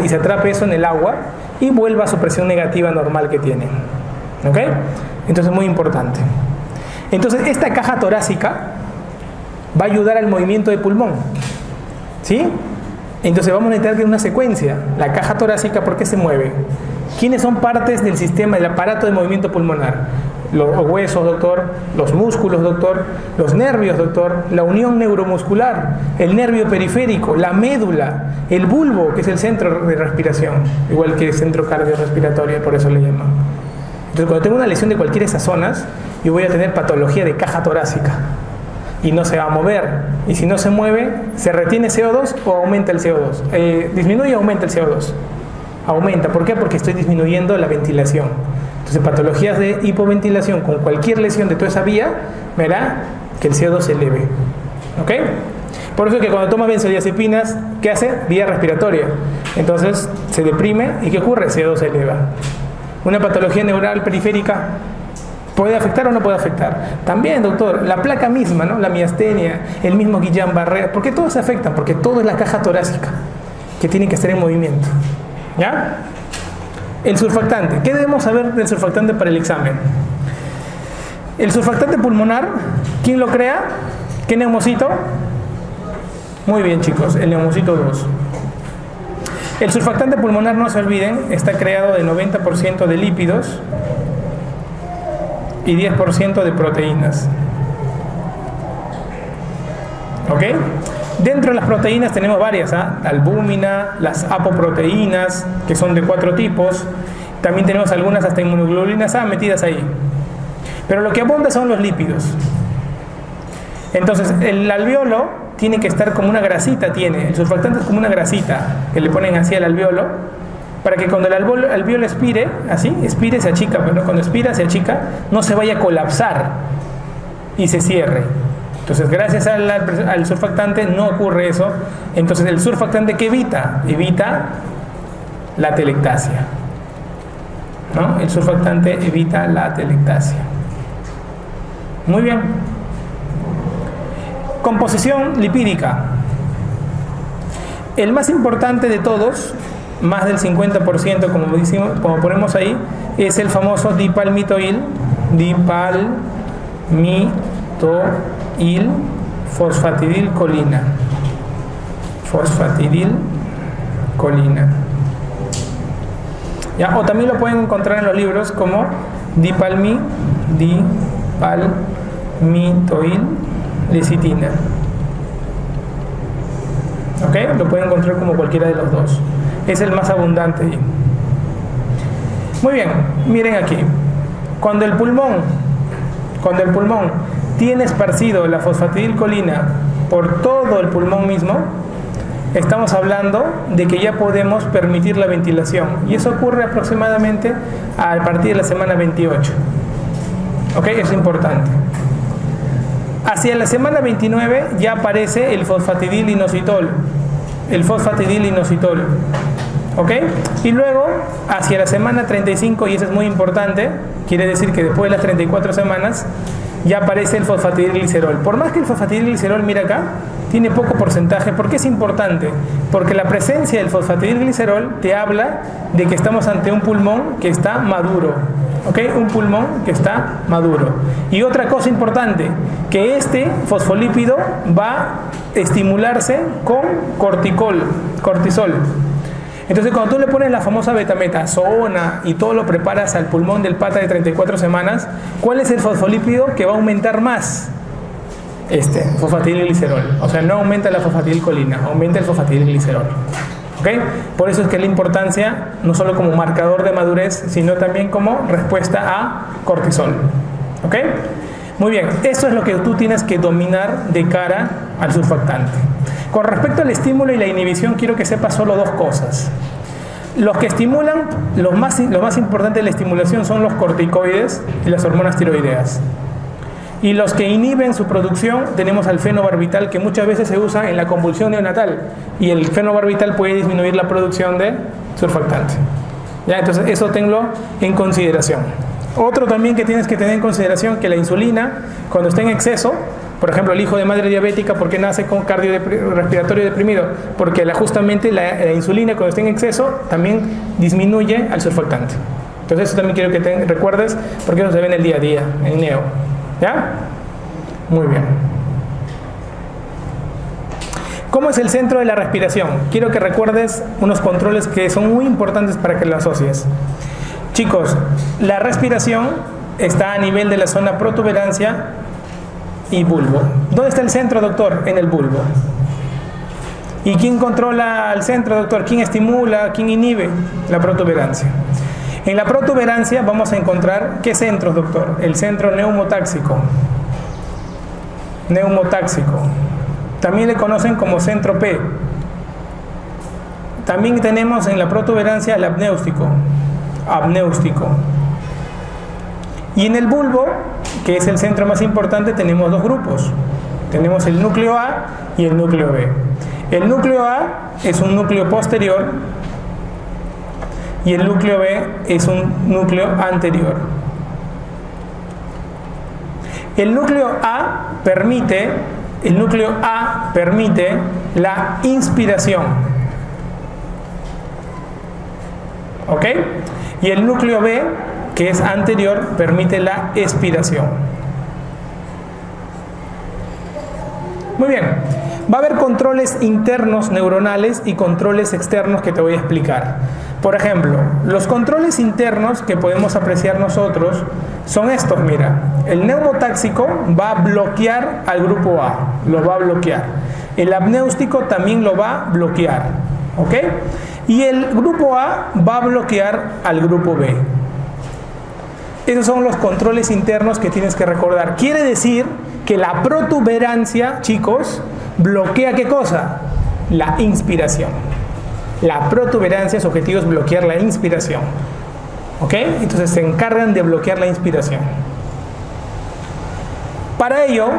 y se atrape eso en el agua y vuelva a su presión negativa normal que tiene. ¿Ok? Entonces, muy importante. Entonces, esta caja torácica va a ayudar al movimiento de pulmón. ¿Sí? Entonces, vamos a necesitar que una secuencia. La caja torácica, ¿por qué se mueve? ¿Quiénes son partes del sistema, del aparato de movimiento pulmonar? Los huesos, doctor, los músculos, doctor, los nervios, doctor, la unión neuromuscular, el nervio periférico, la médula, el bulbo, que es el centro de respiración, igual que el centro cardiorrespiratorio, por eso le llaman. Entonces, cuando tengo una lesión de cualquiera de esas zonas, yo voy a tener patología de caja torácica y no se va a mover. Y si no se mueve, ¿se retiene CO2 o aumenta el CO2? ¿Disminuye o aumenta el CO2? Aumenta. ¿Por qué? Porque estoy disminuyendo la ventilación. Entonces, patologías de hipoventilación con cualquier lesión de toda esa vía, verá que el CO2 se eleve. ¿Ok? Por eso es que cuando toma benzodiazepinas, ¿qué hace? Vía respiratoria. Entonces, se deprime y ¿qué ocurre? CO2 se eleva. Una patología neural periférica, ¿puede afectar o no puede afectar? También, doctor, la placa misma, ¿no? La miastenia, el mismo Guillain-Barré, ¿por qué todos se afectan? Porque todo es la caja torácica, que tiene que estar en movimiento. ¿Ya? El surfactante. ¿Qué debemos saber del surfactante para el examen? El surfactante pulmonar, ¿quién lo crea? ¿Qué neumocito? Muy bien, chicos, el neumocito 2. El surfactante pulmonar, no se olviden, está creado de 90% de lípidos y 10% de proteínas. ¿Ok? Dentro de las proteínas tenemos varias, la albúmina, las apoproteínas, que son de 4 tipos. También tenemos algunas hasta inmunoglobulinas A metidas ahí. Pero lo que abunda son los lípidos. Entonces, el alveolo tiene que estar como una grasita, el surfactante es como una grasita que le ponen así al alveolo, para que cuando el alveolo expire, se achica, pero cuando expira se achica, no se vaya a colapsar y se cierre. Entonces, gracias al surfactante no ocurre eso. Entonces, el surfactante, ¿qué evita? Evita la atelectasia, ¿no? El surfactante evita la atelectasia. Muy bien. Composición lipídica. El más importante de todos, más del 50%, como ponemos ahí, es el famoso dipalmitoil fosfatidilcolina. ¿Ya? O también lo pueden encontrar en los libros como dipalmitoil-lecitina. ¿Ok? Lo pueden encontrar como cualquiera de los dos. Es el más abundante ahí. Muy bien, miren aquí. Cuando el pulmón tiene esparcido la fosfatidilcolina por todo el pulmón mismo, estamos hablando de que ya podemos permitir la ventilación. Y eso ocurre aproximadamente a partir de la semana 28. ¿Ok? Es importante. Hacia la semana 29 ya aparece el fosfatidilinositol. ¿Ok? Y luego, hacia la semana 35, y eso es muy importante, quiere decir que después de las 34 semanas, ya aparece el fosfatidilglicerol. Por más que el fosfatidilglicerol, mira acá, tiene poco porcentaje. ¿Por qué es importante? Porque la presencia del fosfatidilglicerol te habla de que estamos ante un pulmón que está maduro. ¿Ok? Un pulmón que está maduro. Y otra cosa importante, que este fosfolípido va a estimularse con cortisol. Entonces, cuando tú le pones la famosa betametasona y todo lo preparas al pulmón del pata de 34 semanas, ¿cuál es el fosfolípido que va a aumentar más? Fosfatidilglicerol. O sea, no aumenta la fosfatidilcolina, aumenta el fosfatidilglicerol. ¿Ok? Por eso es que la importancia, no solo como marcador de madurez, sino también como respuesta a cortisol. ¿Ok? Muy bien, eso es lo que tú tienes que dominar de cara al surfactante. Con respecto al estímulo y la inhibición, quiero que sepas solo dos cosas. Los que estimulan, lo más importante de la estimulación son los corticoides y las hormonas tiroideas. Y los que inhiben su producción, tenemos al fenobarbital, que muchas veces se usa en la convulsión neonatal. Y el fenobarbital puede disminuir la producción de surfactante. ¿Ya? Entonces, eso tenlo en consideración. Otro también que tienes que tener en consideración, que la insulina, cuando está en exceso, Por ejemplo, el hijo de madre diabética, ¿por qué nace con cardiorrespiratorio deprimido? Porque justamente la insulina, cuando está en exceso, también disminuye al surfactante. Entonces eso también quiero que te recuerdes, porque eso se ve en el día a día, en neo. ¿Ya? Muy bien. ¿Cómo es el centro de la respiración? Quiero que recuerdes unos controles que son muy importantes para que lo asocies. Chicos, la respiración está a nivel de la zona protuberancia y bulbo. ¿Dónde está el centro, doctor? En el bulbo. ¿Y quién controla el centro, doctor? ¿Quién estimula? ¿Quién inhibe? La protuberancia. En la protuberancia vamos a encontrar, ¿qué centros, doctor? El centro neumotáxico. Neumotáxico. También le conocen como centro P. También tenemos en la protuberancia el apnéustico. Apnéustico. Y en el bulbo, que es el centro más importante, tenemos dos grupos. Tenemos el núcleo A y el núcleo B. El núcleo A es un núcleo posterior y el núcleo B es un núcleo anterior. El núcleo A permite la inspiración. ¿Ok? Y el núcleo B, que es anterior, permite la expiración. Muy bien. Va a haber controles internos neuronales y controles externos que te voy a explicar. Por ejemplo, los controles internos que podemos apreciar nosotros son estos, mira. El neumotáxico va a bloquear al grupo A, lo va a bloquear. El apnéustico también lo va a bloquear, ¿ok? Y el grupo A va a bloquear al grupo B. Esos son los controles internos que tienes que recordar. Quiere decir que la protuberancia, chicos, bloquea ¿qué cosa? La inspiración. La protuberancia, su objetivo es bloquear la inspiración. ¿Ok? Entonces se encargan de bloquear la inspiración. Para ello,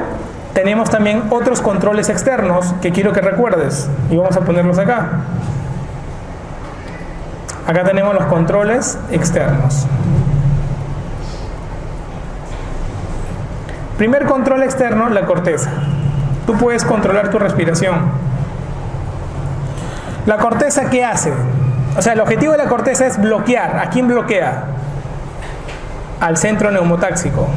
tenemos también otros controles externos que quiero que recuerdes. Y vamos a ponerlos acá. Acá tenemos los controles externos. Primer control externo, la corteza. Tú puedes controlar tu respiración. ¿La corteza qué hace? O sea, el objetivo de la corteza es bloquear. ¿A quién bloquea? Al centro neumotáxico.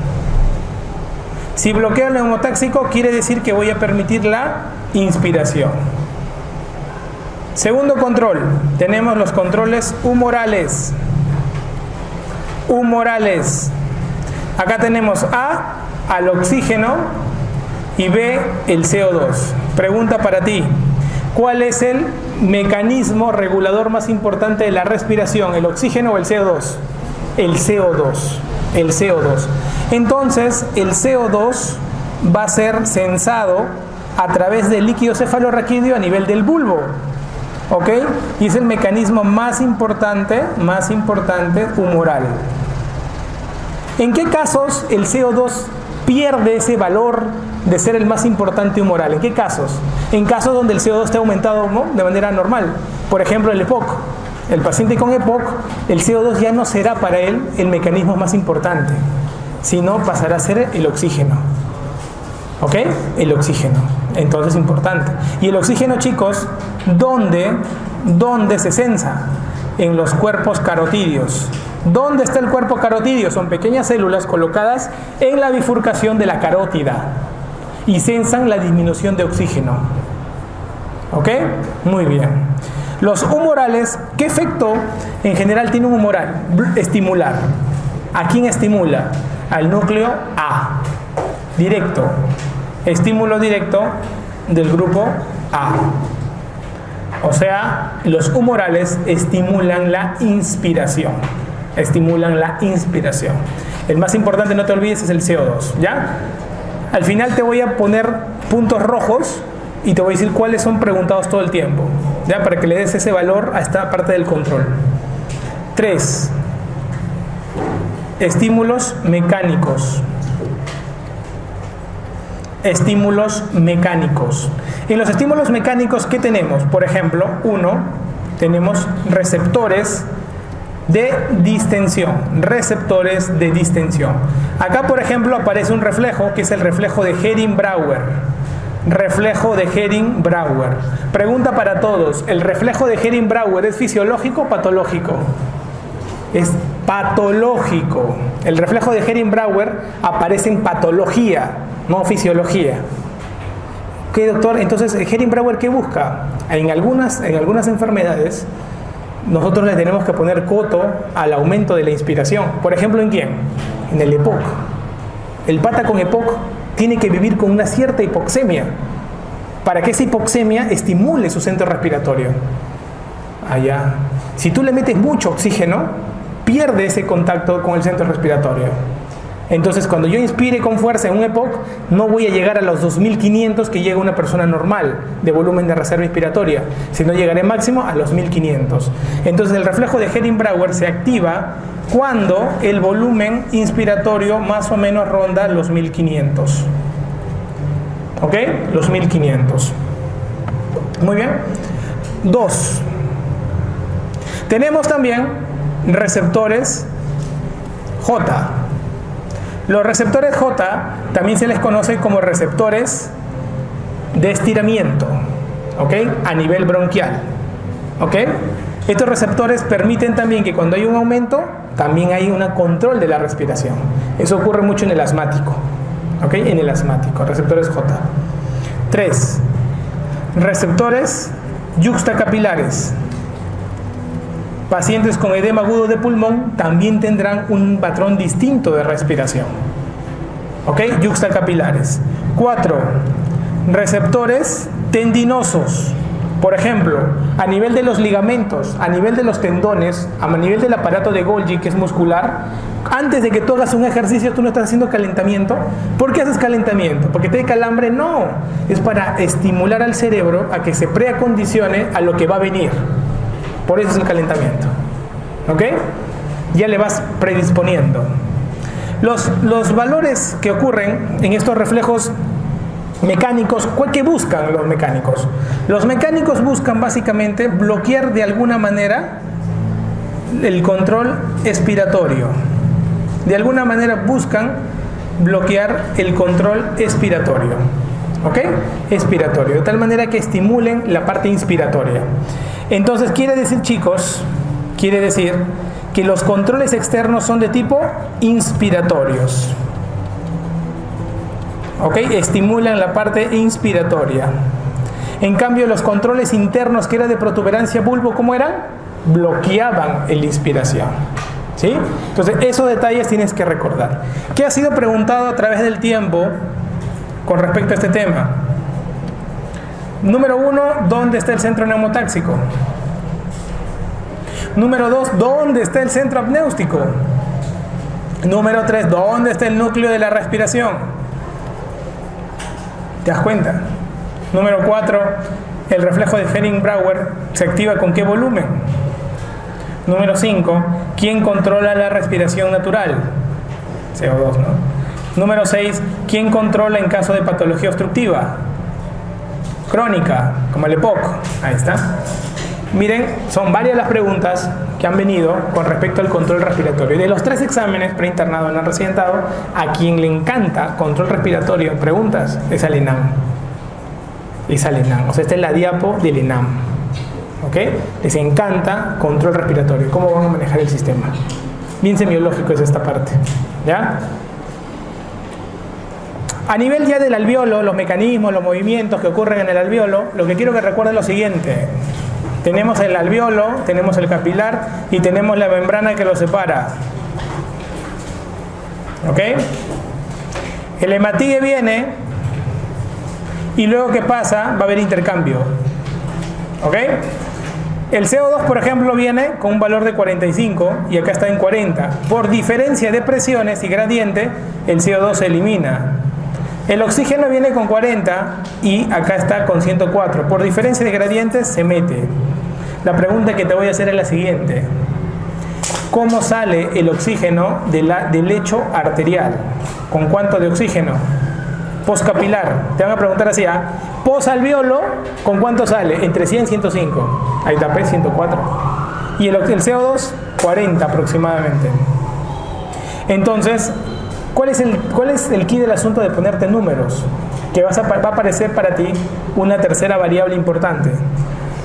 Si bloqueo el neumotáxico, quiere decir que voy a permitir la inspiración. Segundo control, tenemos los controles humorales. Humorales. Acá tenemos A, al oxígeno, y B, el CO2. Pregunta para ti. ¿Cuál es el mecanismo regulador más importante de la respiración? ¿El oxígeno o el CO2? El CO2. El CO2. Entonces, el CO2 va a ser sensado a través del líquido cefalorraquídeo a nivel del bulbo. ¿Ok? Y es el mecanismo más importante humoral. ¿En qué casos el CO2 pierde ese valor de ser el más importante humoral? ¿En qué casos? En casos donde el CO2 está aumentado, ¿no?, de manera normal. Por ejemplo, el EPOC. El paciente con EPOC, el CO2 ya no será para él el mecanismo más importante, sino pasará a ser el oxígeno. ¿Ok? El oxígeno. Entonces es importante. Y el oxígeno, chicos, ¿dónde se sensa? En los cuerpos carotídeos. ¿Dónde está el cuerpo carotídeo? Son pequeñas células colocadas en la bifurcación de la carótida y sensan la disminución de oxígeno. ¿Ok? Muy bien. Los humorales, ¿qué efecto en general tiene un humoral? Estimular. ¿A quién estimula? Al núcleo A. Directo. Estímulo directo del grupo A. O sea, los humorales estimulan la inspiración. Estimulan la inspiración. El más importante, no te olvides, es el CO2, ¿ya? Al final te voy a poner puntos rojos y te voy a decir cuáles son preguntados todo el tiempo, ¿ya? Para que le des ese valor a esta parte del control. 3. Estímulos mecánicos. Estímulos mecánicos. En los estímulos mecánicos, ¿qué tenemos? Por ejemplo, 1, tenemos receptores de distensión, receptores de distensión. Acá, por ejemplo, aparece un reflejo que es el reflejo de Hering-Brauer. Reflejo de Hering-Brauer. Pregunta para todos, ¿el reflejo de Hering-Brauer es fisiológico o patológico? Es patológico. El reflejo de Hering-Brauer aparece en patología, no fisiología. ¿Qué, doctor? Entonces, Hering-Brauer, ¿qué busca? En algunas enfermedades, nosotros le tenemos que poner coto al aumento de la inspiración. Por ejemplo, ¿en quién? En el EPOC. El pata con EPOC tiene que vivir con una cierta hipoxemia para que esa hipoxemia estimule su centro respiratorio. Allá. Si tú le metes mucho oxígeno, pierde ese contacto con el centro respiratorio. Entonces, cuando yo inspire con fuerza en un EPOC, no voy a llegar a los 2500 que llega una persona normal de volumen de reserva inspiratoria, sino llegaré máximo a los 1500. Entonces, el reflejo de Hering-Brauer se activa cuando el volumen inspiratorio más o menos ronda los 1500. ¿Ok? Los 1500. Muy bien. 2. Tenemos también receptores J. Los receptores J también se les conoce como receptores de estiramiento, ¿ok? A nivel bronquial, ¿ok? Estos receptores permiten también que cuando hay un aumento, también hay un control de la respiración. Eso ocurre mucho en el asmático, ¿ok? En el asmático, receptores J. 3. Receptores yuxtacapilares. Pacientes con edema agudo de pulmón también tendrán un patrón distinto de respiración. ¿Ok? Yuxtacapilares. 4. Receptores tendinosos. Por ejemplo, a nivel de los ligamentos, a nivel de los tendones, a nivel del aparato de Golgi, que es muscular, antes de que tú hagas un ejercicio, tú no estás haciendo calentamiento. ¿Por qué haces calentamiento? ¿Porque te da calambre? No. Es para estimular al cerebro a que se preacondicione a lo que va a venir. Por eso es el calentamiento. ¿Ok? Ya le vas predisponiendo. Los valores que ocurren en estos reflejos mecánicos, ¿qué buscan los mecánicos? Los mecánicos buscan básicamente bloquear de alguna manera el control expiratorio. De alguna manera buscan bloquear el control expiratorio. ¿Ok? Expiratorio. De tal manera que estimulen la parte inspiratoria. Entonces, quiere decir, chicos, quiere decir que los controles externos son de tipo inspiratorios. ¿Ok? Estimulan la parte inspiratoria. En cambio, los controles internos, que era de protuberancia bulbo, ¿cómo eran? Bloqueaban la inspiración. ¿Sí? Entonces, esos detalles tienes que recordar. ¿Qué ha sido preguntado a través del tiempo con respecto a este tema? Número 1, ¿dónde está el centro neumotáxico? Número 2, ¿dónde está el centro apnéustico? Número 3, ¿dónde está el núcleo de la respiración? ¿Te das cuenta? Número 4, el reflejo de Hering-Brauer se activa ¿con qué volumen? Número 5, ¿quién controla la respiración natural? CO2, ¿no? Número 6, ¿quién controla en caso de patología obstructiva? Crónica, como el EPOC. Ahí está. Miren, son varias las preguntas que han venido con respecto al control respiratorio. Y de los 3 exámenes preinternado en el residentado, a quien le encanta control respiratorio, preguntas, es al ENAM. Es al ENAM. O sea, esta es la diapo del ENAM. ¿Ok? Les encanta control respiratorio. ¿Cómo van a manejar el sistema? Bien semiológico es esta parte. ¿Ya? A nivel ya del alveolo, los mecanismos, los movimientos que ocurren en el alveolo, lo que quiero que recuerden es lo siguiente. Tenemos el alveolo, tenemos el capilar y tenemos la membrana que lo separa. ¿Ok? El hematigue viene y luego ¿qué pasa? Va a haber intercambio. ¿Ok? El CO2, por ejemplo, viene con un valor de 45 y acá está en 40. Por diferencia de presiones y gradiente, el CO2 se elimina. El oxígeno viene con 40 y acá está con 104. Por diferencia de gradientes se mete. La pregunta que te voy a hacer es la siguiente. ¿Cómo sale el oxígeno del lecho arterial? ¿Con cuánto de oxígeno? Postcapilar. Te van a preguntar así, posalveolo, ¿con cuánto sale? Entre 100 y 105. Ahí está, 104. Y el CO2 40 aproximadamente. Entonces, ¿cuál es el key del asunto de ponerte números? Que va a aparecer para ti una tercera variable importante.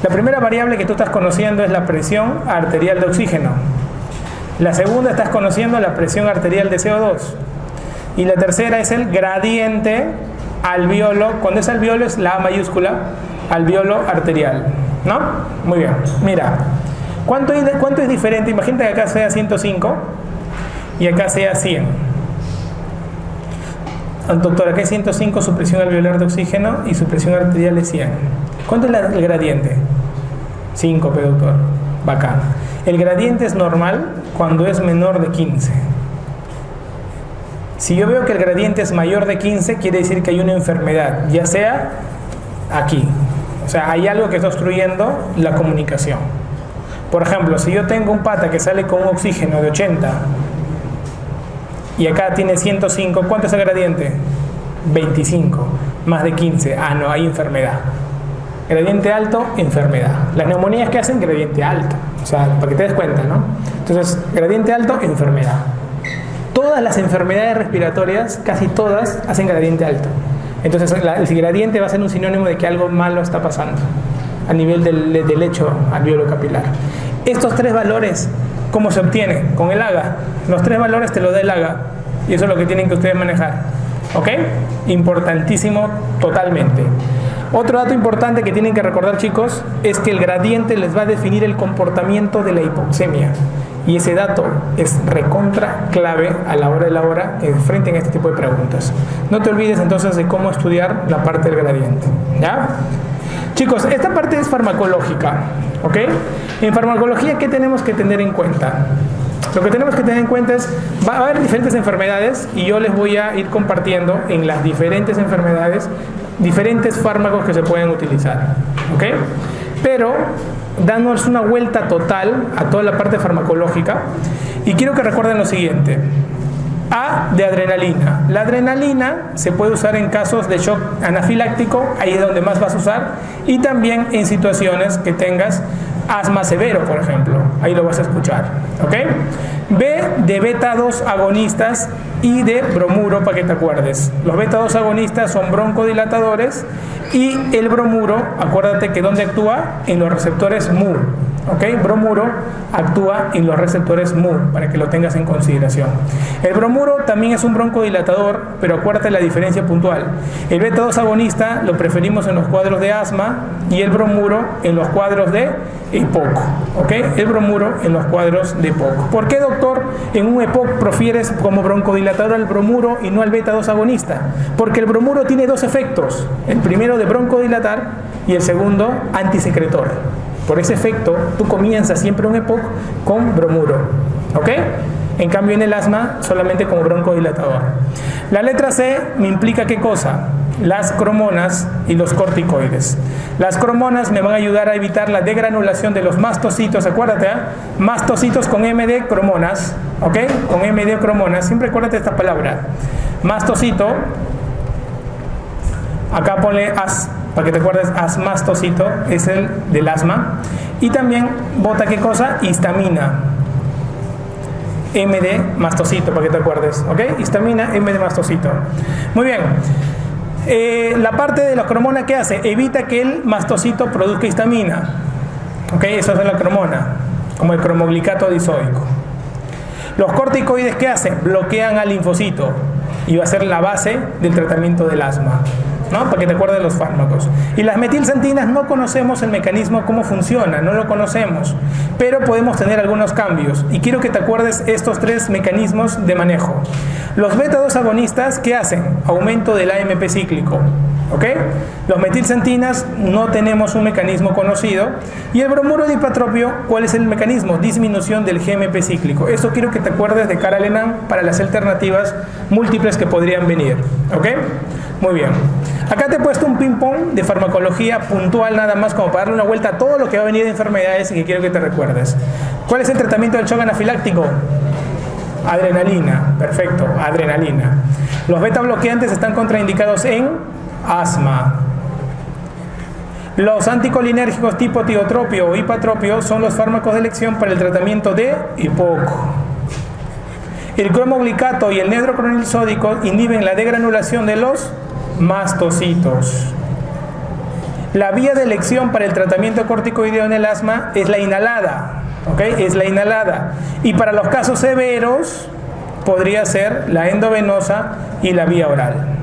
La primera variable que tú estás conociendo es la presión arterial de oxígeno. La segunda estás conociendo la presión arterial de CO2. Y la tercera es el gradiente alveolo. Cuando es alveolo es la A mayúscula, alveolo arterial, ¿no? Muy bien, mira. ¿Cuánto es diferente? Imagínate que acá sea 105 y acá sea 100. Doctor, acá es 105 su presión alveolar de oxígeno y su presión arterial es 100. ¿Cuánto es el gradiente? 5, doctor. Bacán. El gradiente es normal cuando es menor de 15. Si yo veo que el gradiente es mayor de 15, quiere decir que hay una enfermedad, ya sea aquí. O sea, hay algo que está obstruyendo la comunicación. Por ejemplo, si yo tengo un pata que sale con un oxígeno de 80 y acá tiene 105, ¿cuánto es el gradiente? 25, más de 15. Ah, no, hay enfermedad. Gradiente alto, enfermedad. Las neumonías que hacen gradiente alto, o sea, para que te des cuenta, ¿no? Entonces, gradiente alto, enfermedad. Todas las enfermedades respiratorias, casi todas, hacen gradiente alto. Entonces, el gradiente va a ser un sinónimo de que algo malo está pasando a nivel del lecho alveolo capilar. Estos tres valores, ¿cómo se obtienen? Con el AGA. Los tres valores te lo da el AGA. Y eso es lo que tienen que ustedes manejar. ¿Ok? Importantísimo totalmente. Otro dato importante que tienen que recordar, chicos, es que el gradiente les va a definir el comportamiento de la hipoxemia. Y ese dato es recontra clave a la hora de la hora frente a este tipo de preguntas. No te olvides entonces de cómo estudiar la parte del gradiente. ¿Ya? Chicos, esta parte es farmacológica. ¿Ok? En farmacología, ¿qué tenemos que tener en cuenta? Lo que tenemos que tener en cuenta es, va a haber diferentes enfermedades y yo les voy a ir compartiendo en las diferentes enfermedades diferentes fármacos que se pueden utilizar, ¿ok? Pero dándonos una vuelta total a toda la parte farmacológica y quiero que recuerden lo siguiente. A de adrenalina. La adrenalina se puede usar en casos de shock anafiláctico, ahí es donde más vas a usar, y también en situaciones que tengas asma severo, por ejemplo, ahí lo vas a escuchar, ¿ok? B de beta 2 agonistas y de bromuro, para que te acuerdes. Los beta 2 agonistas son broncodilatadores y el bromuro, acuérdate que ¿dónde actúa? En los receptores mu, ¿ok? Bromuro actúa en los receptores mu, para que lo tengas en consideración. El bromuro también es un broncodilatador, pero acuérdate la diferencia puntual. El beta 2 agonista lo preferimos en los cuadros de asma y el bromuro en los cuadros de EPOC, ¿ok? El bromuro en los cuadros de EPOC. ¿Por qué, doctor, en un EPOC prefieres como broncodilatador al bromuro y no al beta 2 agonista? Porque el bromuro tiene dos efectos, el primero de broncodilatar y el segundo antisecretor. Por ese efecto, tú comienzas siempre un EPOC con bromuro, ¿ok? En cambio, en el asma, solamente como broncodilatador. La letra C me implica ¿qué cosa? Las cromonas y los corticoides. Las cromonas me van a ayudar a evitar la degranulación de los mastocitos, acuérdate, ¿eh? Mastocitos con M de cromonas, ¿ok? Con M de cromonas, siempre acuérdate esta palabra. Mastocito, acá ponle as, para que te acuerdes, asmastocito, es el del asma. Y también bota ¿qué cosa? Histamina. M de mastocito, para que te acuerdes, ¿ok? Histamina, M de mastocito. Muy bien. La parte de la cromona, ¿qué hace? Evita que el mastocito produzca histamina, ¿ok? Eso es la cromona, como el cromoglicato disoico. Los corticoides, ¿qué hacen? Bloquean al linfocito y va a ser la base del tratamiento del asma, ¿no? Para que te acuerdes de los fármacos. Y las metilxantinas no conocemos el mecanismo, cómo funciona, no lo conocemos, pero podemos tener algunos cambios. Y quiero que te acuerdes estos tres mecanismos de manejo. Los beta 2 agonistas, ¿qué hacen? Aumento del AMP cíclico, ¿ok? Los metilxantinas no tenemos un mecanismo conocido. Y el bromuro dipatropio, ¿cuál es el mecanismo? Disminución del GMP cíclico. Esto quiero que te acuerdes de cara al ENAM para las alternativas múltiples que podrían venir, ¿ok? Muy bien. Acá te he puesto un ping-pong de farmacología puntual nada más como para darle una vuelta a todo lo que va a venir de enfermedades y que quiero que te recuerdes. ¿Cuál es el tratamiento del shock anafiláctico? Adrenalina. Perfecto, adrenalina. Los beta bloqueantes están contraindicados en asma. Los anticolinérgicos tipo tiotropio o hipatropio son los fármacos de elección para el tratamiento de EPOC. El cromoglicato y el neurocronil sódico inhiben la degranulación de los mastocitos. La vía de elección para el tratamiento corticoideo en el asma es la inhalada, ¿ok? Es la inhalada. Y para los casos severos podría ser la endovenosa y la vía oral.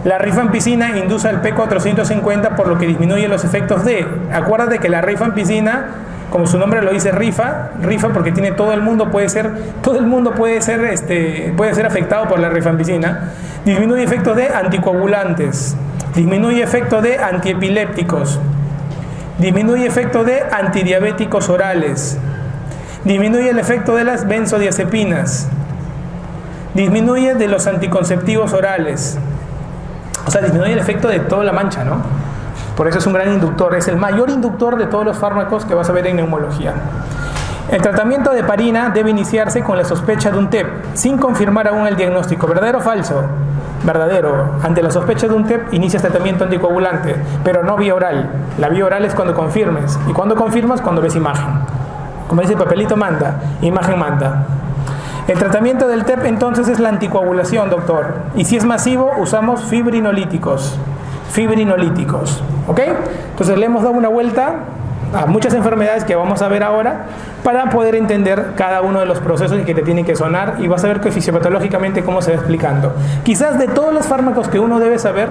La rifampicina induce al P450 por lo que disminuye los efectos de. Acuérdate que la rifampicina, como su nombre lo dice, rifa porque tiene todo el mundo puede ser afectado por la rifampicina. Disminuye efectos de anticoagulantes, disminuye efectos de antiepilépticos, disminuye efecto de antidiabéticos orales, disminuye el efecto de las benzodiazepinas, disminuye de los anticonceptivos orales, o sea, disminuye el efecto de toda la mancha, ¿no? Por eso es un gran inductor, es el mayor inductor de todos los fármacos que vas a ver en neumología. El tratamiento de heparina debe iniciarse con la sospecha de un TEP, sin confirmar aún el diagnóstico. ¿Verdadero o falso? Verdadero. Ante la sospecha de un TEP, inicias tratamiento anticoagulante, pero no vía oral. La vía oral es cuando confirmes. ¿Y cuando confirmas? Cuando ves imagen. Como dice el papelito, manda. Imagen manda. El tratamiento del TEP entonces es la anticoagulación, doctor. Y si es masivo, usamos fibrinolíticos. Fibrinolíticos. ¿Ok? Entonces le hemos dado una vuelta a muchas enfermedades que vamos a ver ahora para poder entender cada uno de los procesos que te tienen que sonar, y vas a ver que fisiopatológicamente cómo se va explicando. Quizás de todos los fármacos que uno debe saber,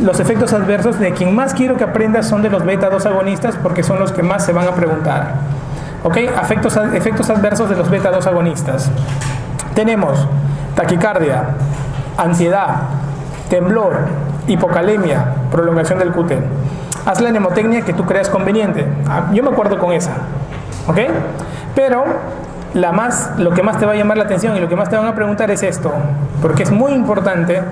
los efectos adversos de quien más quiero que aprendas son de los beta-2 agonistas, porque son los que más se van a preguntar. ¿Ok? Efectos adversos de los beta-2 agonistas. Tenemos taquicardia, ansiedad, temblor, hipocalemia, prolongación del QT. Haz la mnemotecnia que tú creas conveniente. Yo me acuerdo con esa, ¿ok? Pero lo que más te va a llamar la atención y lo que más te van a preguntar es esto, porque es muy importante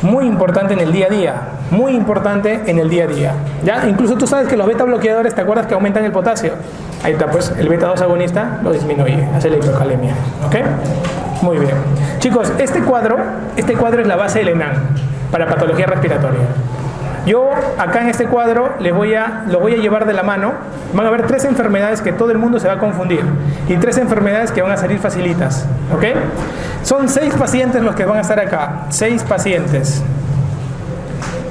en el día a día, muy importante en el día a día. ¿Ya? Incluso tú sabes que los beta bloqueadores, ¿te acuerdas que aumentan el potasio? Ahí está, pues el beta-2 agonista lo disminuye, hace la hipocalemia, ¿ok? Muy bien. Chicos, este cuadro es la base del ENAN para patología respiratoria. Yo acá en este cuadro lo voy a llevar de la mano. Van a haber 3 enfermedades que todo el mundo se va a confundir y 3 enfermedades que van a salir facilitas, ¿ok? Son 6 pacientes los que van a estar acá, 6 pacientes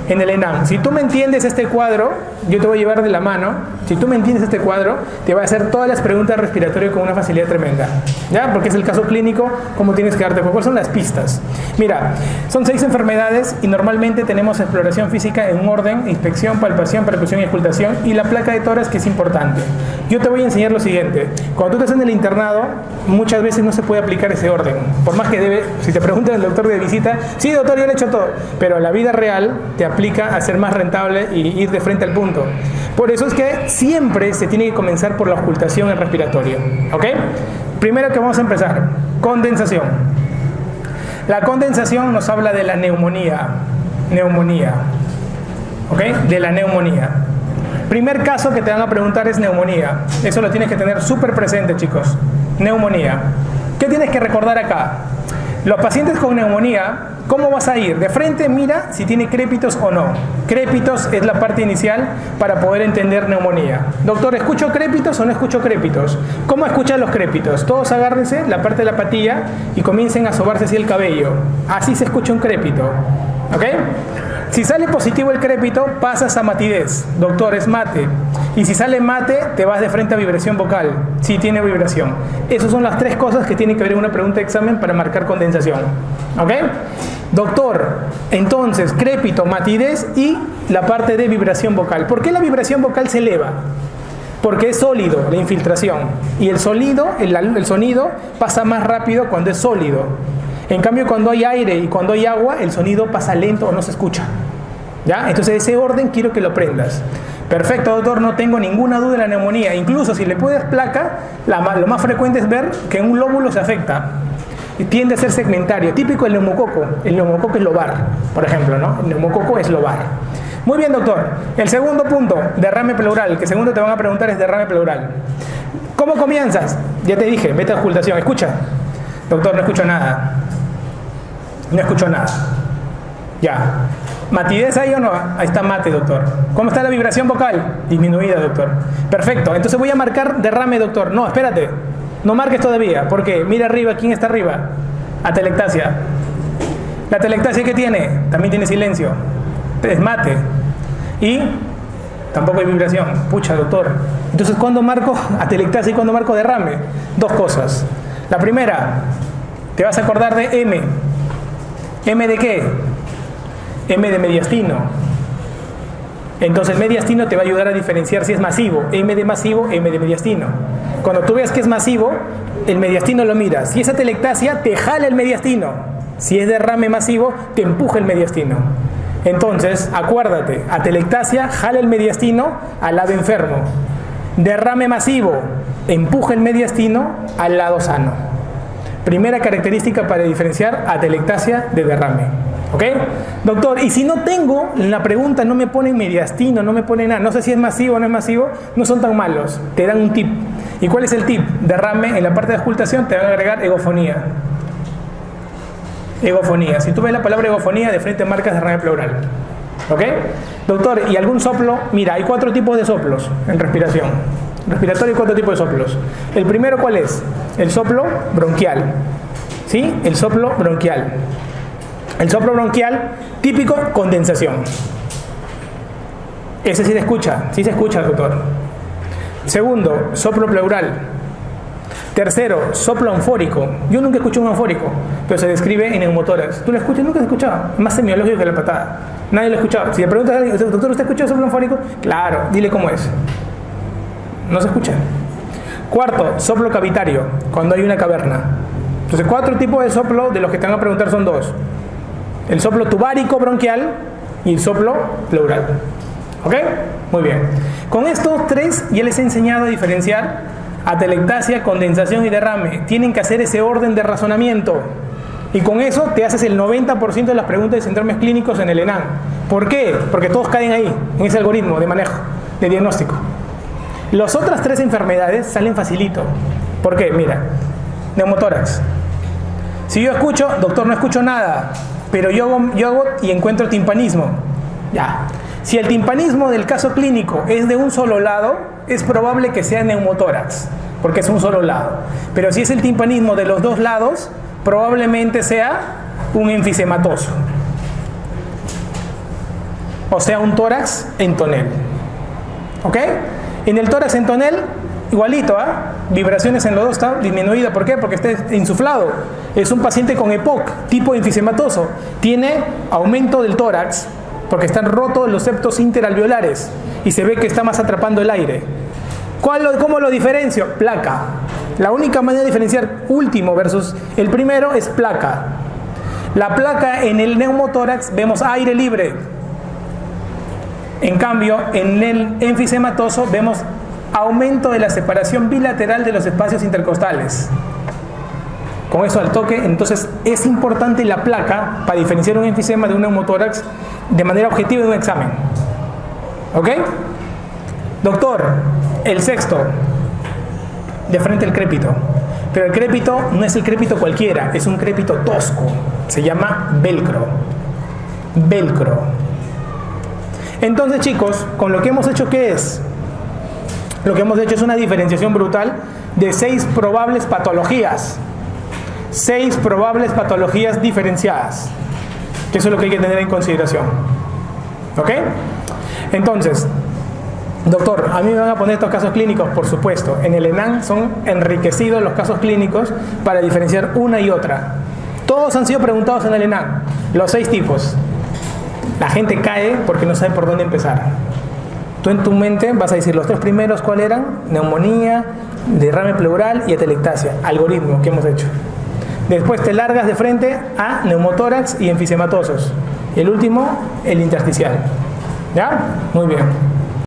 en el ENAM. Si tú me entiendes este cuadro, yo te voy a llevar de la mano. Si tú me entiendes este cuadro, te voy a hacer todas las preguntas respiratorias con una facilidad tremenda, ¿ya? Porque es el caso clínico, cómo tienes que darte, ¿cuáles son las pistas? Mira, son 6 enfermedades y normalmente tenemos exploración física en un orden: inspección, palpación, percusión y auscultación, y la placa de tórax, que es importante. Yo te voy a enseñar lo siguiente: cuando tú estás en el internado, muchas veces no se puede aplicar ese orden, por más que si te pregunta el doctor de visita, sí doctor, yo le he hecho todo, pero la vida real te aplica a ser más rentable y ir de frente al punto. Por eso es que siempre se tiene que comenzar por la auscultación en respiratorio, ¿ok? Primero que vamos a empezar, condensación. La condensación nos habla de la neumonía, ¿ok? De la neumonía. Primer caso que te van a preguntar es neumonía. Eso lo tienes que tener súper presente, chicos. Neumonía. ¿Qué tienes que recordar acá? Los pacientes con neumonía, ¿cómo vas a ir? De frente mira si tiene crépitos o no. Crépitos es la parte inicial para poder entender neumonía. Doctor, ¿escucho crépitos o no escucho crépitos? ¿Cómo escuchan los crépitos? Todos agárrense la parte de la patilla y comiencen a sobarse así el cabello. Así se escucha un crépito, ¿ok? Si sale positivo el crépito, pasas a matidez. Doctor, es mate. Y si sale mate, te vas de frente a vibración vocal. Sí, tiene vibración. Esas son las 3 cosas que tienen que ver en una pregunta de examen para marcar condensación. ¿Ok? Doctor, entonces, crépito, matidez y la parte de vibración vocal. ¿Por qué la vibración vocal se eleva? Porque es sólido, la infiltración. Y el sonido pasa más rápido cuando es sólido. En cambio, cuando hay aire y cuando hay agua, el sonido pasa lento o no se escucha, ¿ya? Entonces, ese orden quiero que lo aprendas. Perfecto, doctor, no tengo ninguna duda de la neumonía. Incluso si le puedes placa, lo más frecuente es ver que un lóbulo se afecta y tiende a ser segmentario. Típico el neumococo. El neumococo es lobar, por ejemplo, ¿no? El neumococo es lobar. Muy bien, doctor. El segundo punto, derrame pleural. El que segundo te van a preguntar es derrame pleural. ¿Cómo comienzas? Ya te dije, vete a auscultación. Escucha. Doctor, no escucho nada. No escucho nada. Ya. ¿Matidez ahí o no? Ahí está mate, doctor. ¿Cómo está la vibración vocal? Disminuida, doctor. Perfecto. Entonces voy a marcar derrame, doctor. No, espérate. No marques todavía. ¿Por qué? Mira arriba. ¿Quién está arriba? Atelectasia. ¿La atelectasia qué tiene? También tiene silencio. Es mate. Y tampoco hay vibración. Pucha, doctor. Entonces, ¿cuándo marco atelectasia y cuándo marco derrame? Dos cosas. La primera, te vas a acordar de M. ¿M de qué? M de mediastino. Entonces el mediastino te va a ayudar a diferenciar si es masivo. M de masivo, M de mediastino. Cuando tú veas que es masivo, el mediastino lo miras. Si es atelectasia, te jala el mediastino. Si es derrame masivo, te empuja el mediastino. Entonces, acuérdate, atelectasia jala el mediastino al lado enfermo. Derrame masivo, empuja el mediastino al lado sano. Primera característica para diferenciar atelectasia de derrame. ¿Ok? Doctor, y si no tengo, en la pregunta no me ponen mediastino, no me ponen nada, no sé si es masivo o no es masivo, no son tan malos, te dan un tip. ¿Y cuál es el tip? Derrame, en la parte de auscultación te van a agregar egofonía. Egofonía. Si tú ves la palabra egofonía, de frente marcas derrame pleural. ¿Ok? Doctor, ¿y algún soplo? Mira, hay 4 tipos de soplos en respiración. Respiratorio hay 4 tipos de soplos. El primero, ¿cuál es? El soplo bronquial. ¿Sí? El soplo bronquial. El soplo bronquial, típico, condensación. Ese sí se escucha, doctor. Segundo, soplo pleural. Tercero, soplo anfórico. Yo nunca escuché un anfórico, pero se describe en neumotórax. ¿Tú lo escuchas? Nunca has escuchado. Es más semiológico que la patada. Nadie lo ha escuchado. Si le preguntas a alguien, doctor, ¿usted ha escuchado soplo anfórico? Claro, dile cómo es. No se escucha. Cuarto, soplo cavitario, cuando hay una caverna. Entonces, 4 tipos de soplo, de los que te van a preguntar son 2. El soplo tubárico bronquial y el soplo pleural. ¿Ok? Muy bien. Con estos 3 ya les he enseñado a diferenciar atelectasia, condensación y derrame. Tienen que hacer ese orden de razonamiento. Y con eso te haces el 90% de las preguntas de síndromes clínicos en el ENAM. ¿Por qué? Porque todos caen ahí, en ese algoritmo de manejo, de diagnóstico. Las otras 3 enfermedades salen facilito. ¿Por qué? Mira, neumotórax. Si yo escucho, doctor, no escucho nada, pero yo hago y encuentro timpanismo. Ya. Si el timpanismo del caso clínico es de un solo lado, es probable que sea neumotórax, porque es un solo lado. Pero si es el timpanismo de los 2 lados, probablemente sea un enfisematoso. O sea, un tórax en tonel. ¿Ok? En el tórax en tonel, igualito, vibraciones en los 2 está disminuida. ¿Por qué? Porque está insuflado. Es un paciente con EPOC, tipo enfisematoso. Tiene aumento del tórax, porque están rotos los septos interalveolares y se ve que está más atrapando el aire. ¿Cómo lo diferencio? Placa. La única manera de diferenciar último versus el primero es placa. La placa en el neumotórax vemos aire libre. En cambio, en el enfisematoso vemos aumento de la separación bilateral de los espacios intercostales. Con eso al toque, entonces es importante la placa para diferenciar un enfisema de un neumotórax de manera objetiva en un examen. ¿Ok? Doctor, el sexto, de frente al crépito. Pero el crépito no es el crépito cualquiera, es un crépito tosco. Se llama velcro. Velcro. Entonces, chicos, con lo que hemos hecho, ¿qué es? Lo que hemos hecho es una diferenciación brutal de 6 probables patologías. 6 probables patologías diferenciadas. Que eso es lo que hay que tener en consideración. ¿Ok? Entonces, doctor, a mí me van a poner estos casos clínicos, por supuesto. En el ENAM son enriquecidos los casos clínicos para diferenciar una y otra. Todos han sido preguntados en el ENAM, los 6 tipos. La gente cae porque no sabe por dónde empezar. Tú en tu mente vas a decir los 3 primeros, ¿cuáles eran? Neumonía, derrame pleural y atelectasia. Algoritmo que hemos hecho. Después te largas de frente a neumotórax y enfisematosos. Y el último, el intersticial. ¿Ya? Muy bien.